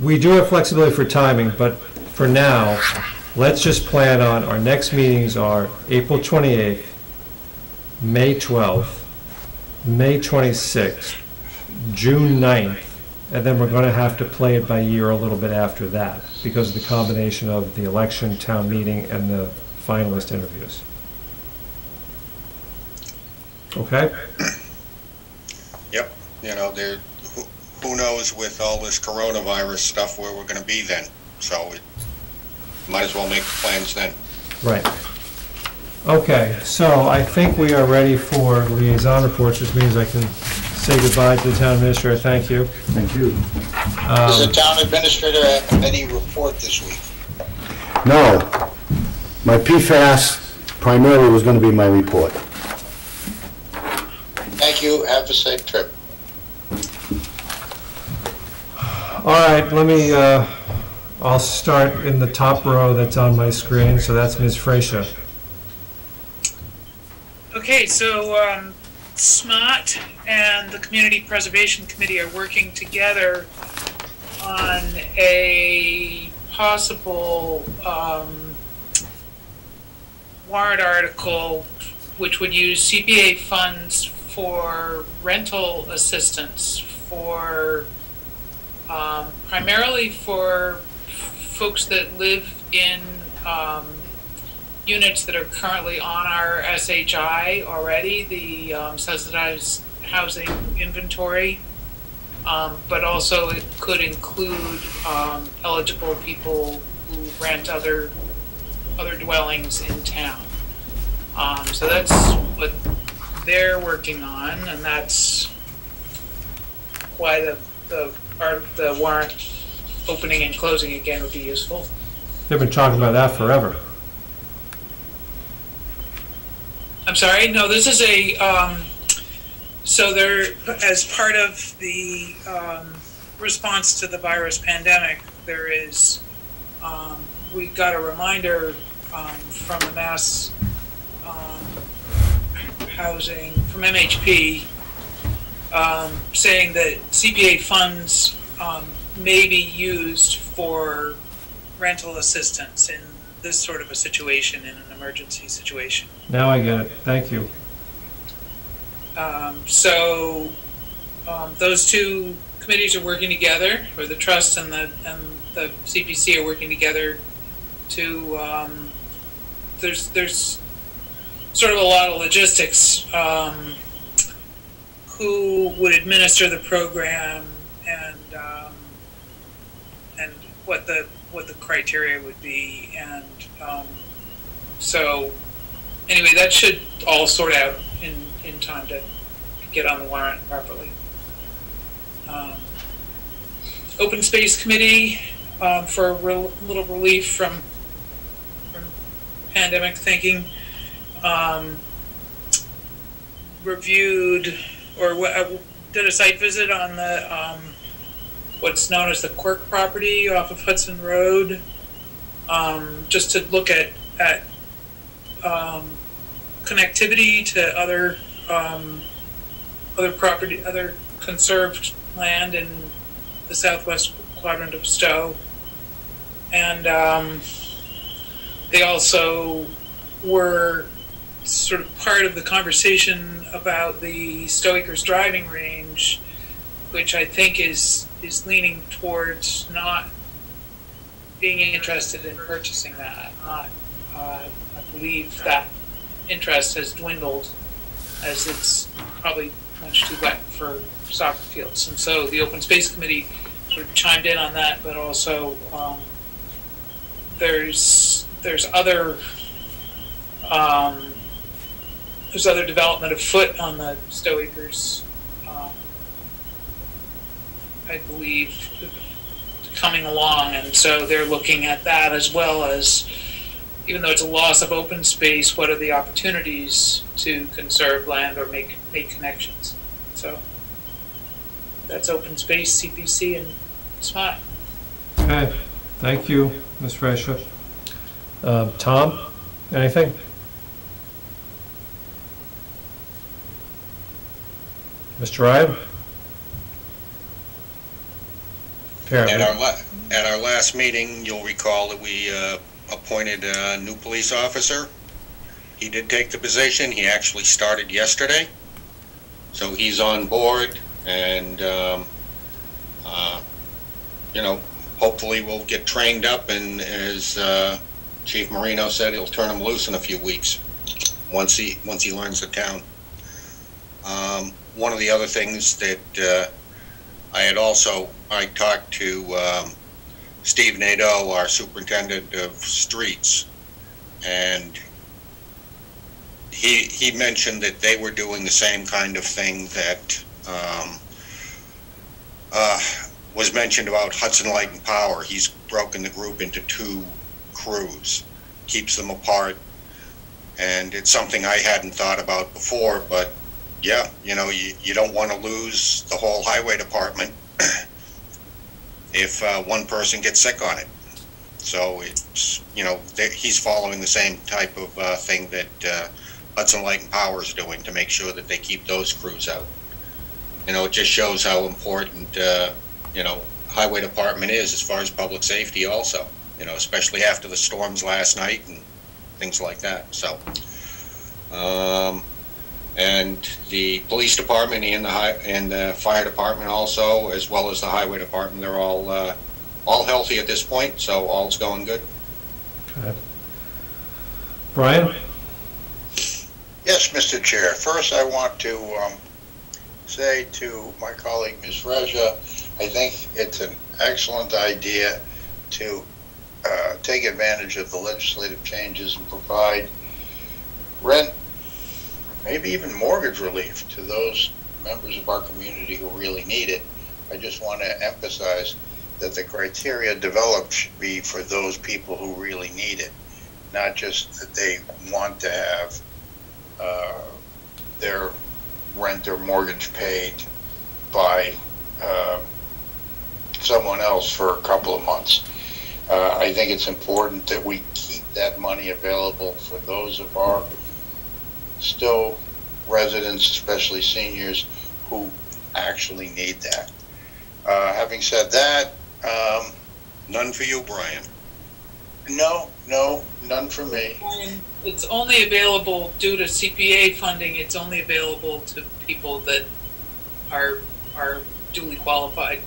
We do have flexibility for timing, but for now, let's just plan on, our next meetings are April 28th, May 12th, May 26th, June 9th, and then we're going to have to play it by ear a little bit after that because of the combination of the election, town meeting, and the finalist interviews. Okay? Yep, you know, who knows with all this coronavirus stuff where we're going to be then. So it might as well make the plans then. Right. Okay, so I think we are ready for liaison reports, which means I can say goodbye to the town administrator. Thank you. Thank you. Does the town administrator have any report this week? No, my PFAS primarily was going to be my report. Thank you. Have a safe trip. All right, let me, I'll start in the top row that's on my screen, so that's Ms. Fracia. Okay, so SMOT and the Community Preservation Committee are working together on a possible warrant article which would use CPA funds for rental assistance for primarily for folks that live in units that are currently on our SHI already, the subsidized housing inventory, but also it could include eligible people who rent other dwellings in town. So that's what they're working on, and that's why the warrant opening and closing again would be useful. They've been talking about that forever. I'm sorry, no, this is a, so they're, as part of the response to the virus pandemic, there is, we got a reminder from the Mass Housing, from MHP, saying that CPA funds may be used for rental assistance in this sort of a situation, in an emergency situation. Now I get it. Thank you. So those two committees are working together, or the trust and the CPC are working together to. There's sort of a lot of logistics. Who would administer the program and what the criteria would be, and so anyway, that should all sort out in time to get on the warrant properly. Open Space Committee for a little relief from pandemic thinking, reviewed or did a site visit on the what's known as the Quirk property off of Hudson Road, just to look at connectivity to other conserved land in the southwest quadrant of Stow, and they also were sort of part of the conversation about the Stow Acres driving range, which I think is leaning towards not being interested in purchasing that. I believe that interest has dwindled as it's probably much too wet for soccer fields. And so the Open Space Committee sort of chimed in on that, but also there's other development afoot on the Stow Acres, I believe, coming along, and so they're looking at that as well as, even though it's a loss of open space, what are the opportunities to conserve land or make connections? So that's Open Space, CPC, and SMOT. Okay, thank you, Ms. Fresha. Tom, anything? Mr. Ryan? At our last meeting, you'll recall that we appointed a new police officer. He did take the position. He actually started yesterday. So he's on board, and hopefully we'll get trained up, and as Chief Marino said, he'll turn him loose in a few weeks once he learns the town. One of the other things that I talked to Steve Nadeau, our superintendent of streets, and he mentioned that they were doing the same kind of thing that was mentioned about Hudson Light and Power. He's broken the group into 2 crews, keeps them apart, and it's something I hadn't thought about before, but yeah, you don't want to lose the whole highway department if one person gets sick on it. So it's, he's following the same type of thing that Hudson Light and Power is doing to make sure that they keep those crews out. You know, it just shows how important, you know, Highway Department is as far as public safety also, you know, especially after the storms last night and things like that. So, and the police department and the fire department also, as well as the highway department, they're all healthy at this point, so all's going good. Okay. Brian? Yes, Mr. Chair. First, I want to say to my colleague, Ms. Reja, I think it's an excellent idea to take advantage of the legislative changes and provide rent, maybe even mortgage relief to those members of our community who really need it. I just want to emphasize that the criteria developed should be for those people who really need it, not just that they want to have their rent or mortgage paid by someone else for a couple of months. I think it's important that we keep that money available for those of our Stow residents, especially seniors, who actually need that. Having said that, None for you, Brian. no, none for me. It's only available due to CPA funding. It's only available to people that are duly qualified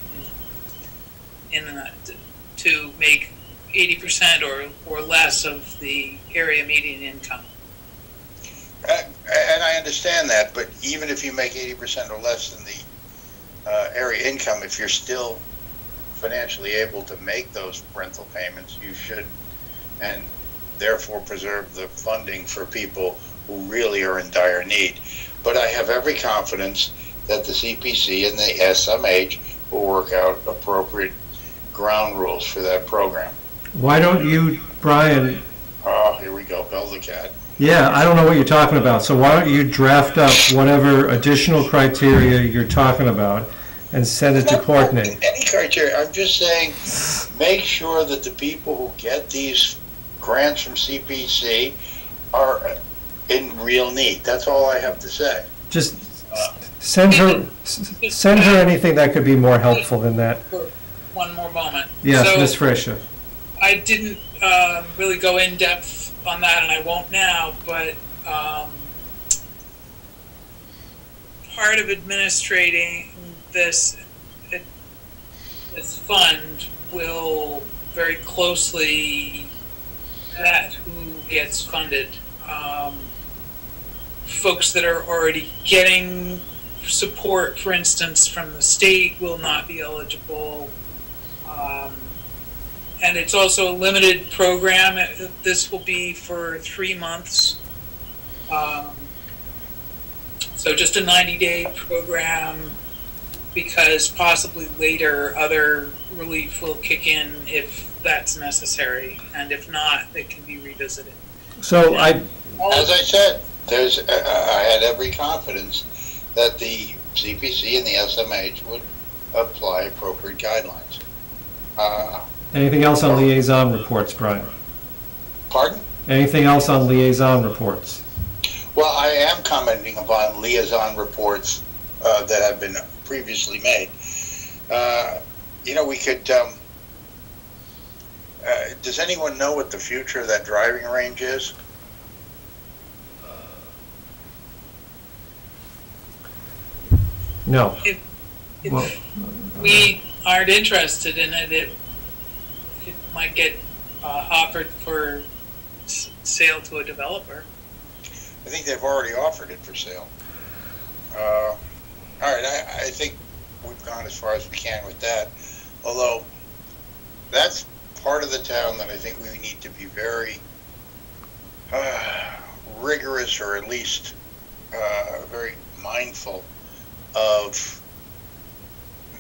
to make 80% or less of the area median income. And I understand that, but even if you make 80% or less than the area income, if you're still financially able to make those rental payments, you should, and therefore preserve the funding for people who really are in dire need. But I have every confidence that the CPC and the SMH will work out appropriate ground rules for that program. Why don't you, Brian? Oh, here we go, bell the cat. Yeah, I don't know what you're talking about, so why don't you draft up whatever additional criteria you're talking about and send it to Courtney? Any criteria, I'm just saying, make sure that the people who get these grants from CPC are in real need. That's all I have to say. Just send her anything that could be more helpful than that. For one more moment. Yes, So, Ms. Frisha. I didn't really go in depth on that, and I won't now, but part of administrating this fund will very closely vet who gets funded. Folks that are already getting support, for instance, from the state will not be eligible. And it's also a limited program. This will be for 3 months. So just a 90-day program, because possibly later other relief will kick in if that's necessary. And if not, it can be revisited. So As I said, I had every confidence that the CPC and the SMH would apply appropriate guidelines. anything else on liaison reports, Brian? Pardon? Anything else on liaison reports? Well, I am commenting upon liaison reports that have been previously made. You know, we could, does anyone know what the future of that driving range is? No. If Well, we aren't interested in it, it might get offered for sale to a developer. I think they've already offered it for sale. All right, I think we've gone as far as we can with that. Although, that's part of the town that I think we need to be very rigorous, or at least very mindful of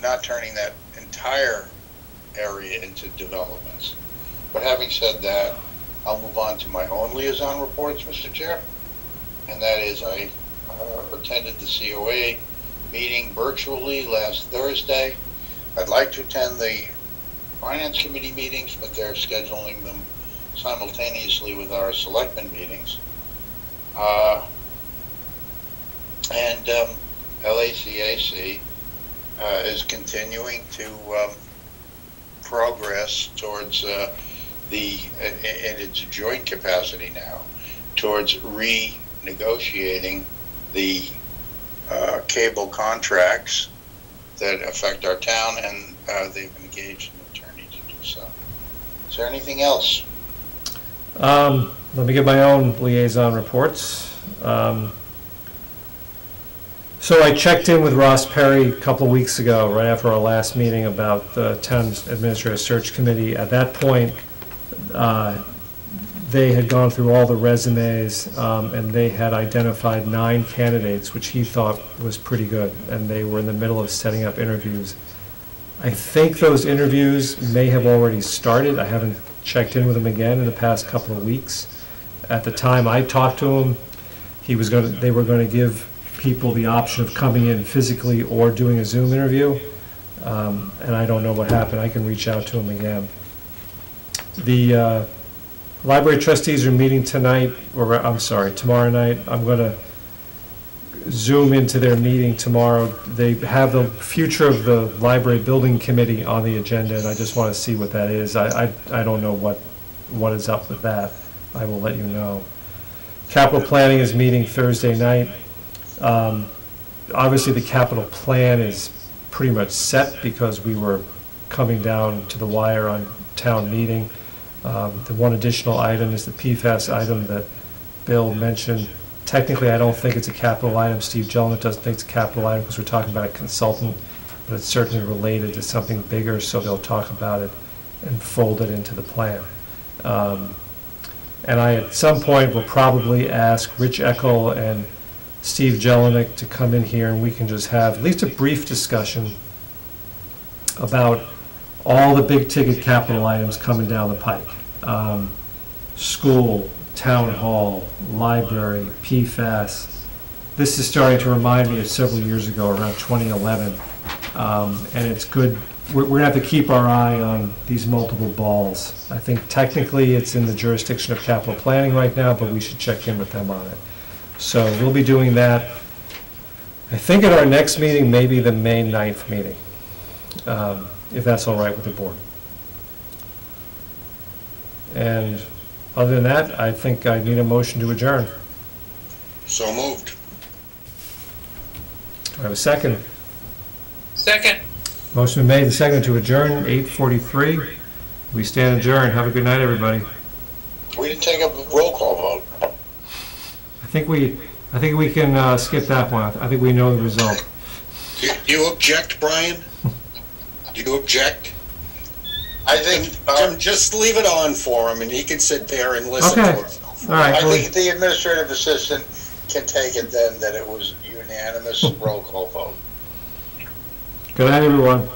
not turning that entire area into developments. But having said that, I'll move on to my own liaison reports, Mr. Chair. And that is, I attended the COA meeting virtually last Thursday. I'd like to attend the Finance Committee meetings, but they're scheduling them simultaneously with our Selectmen meetings. And LACAC is continuing to progress towards in its joint capacity now, towards renegotiating the cable contracts that affect our town, and they've engaged an attorney to do so. Is there anything else? Let me give my own liaison reports. So I checked in with Ross Perry a couple of weeks ago, right after our last meeting, about the town's administrative search committee. At that point, they had gone through all the resumes, and they had identified 9 candidates, which he thought was pretty good, and they were in the middle of setting up interviews. I think those interviews may have already started. I haven't checked in with him again in the past couple of weeks. At the time I talked to him, they were going to give people the option of coming in physically or doing a Zoom interview, and I don't know what happened. I can reach out to him again. The library trustees are meeting tonight, or I'm sorry, tomorrow night. I'm going to Zoom into their meeting tomorrow. They have the future of the library building committee on the agenda, and I just want to see what that is. I don't know what is up with that. I will let you know. Capital planning is meeting Thursday night. Obviously the capital plan is pretty much set because we were coming down to the wire on town meeting. The one additional item is the PFAS item that Bill mentioned. Technically, I don't think it's a capital item. Steve Jellman doesn't think it's a capital item because we're talking about a consultant, but it's certainly related to something bigger, so they'll talk about it and fold it into the plan. And I, at some point, will probably ask Rich Eckel and Steve Jelinek to come in here, and we can just have at least a brief discussion about all the big ticket capital items coming down the pike. School, town hall, library, PFAS. This is starting to remind me of several years ago, around 2011. And it's good. We're going to have to keep our eye on these multiple balls. I think technically it's in the jurisdiction of capital planning right now, but we should check in with them on it. So we'll be doing that, I think, at our next meeting, maybe the May 9th meeting, if that's all right with the board. And other than that, I think I need a motion to adjourn. So moved. Do I have a second? Second. Motion made and seconded to adjourn, 8:43. We stand adjourned. Have a good night, everybody. We didn't take a roll call vote. I think we can skip that one. I think we know the result. Do you object, Brian? Do you object? I think Just leave it on for him, and he can sit there and listen Okay. to it. All right. I think the administrative assistant can take it then that it was unanimous roll call vote. Good night, everyone.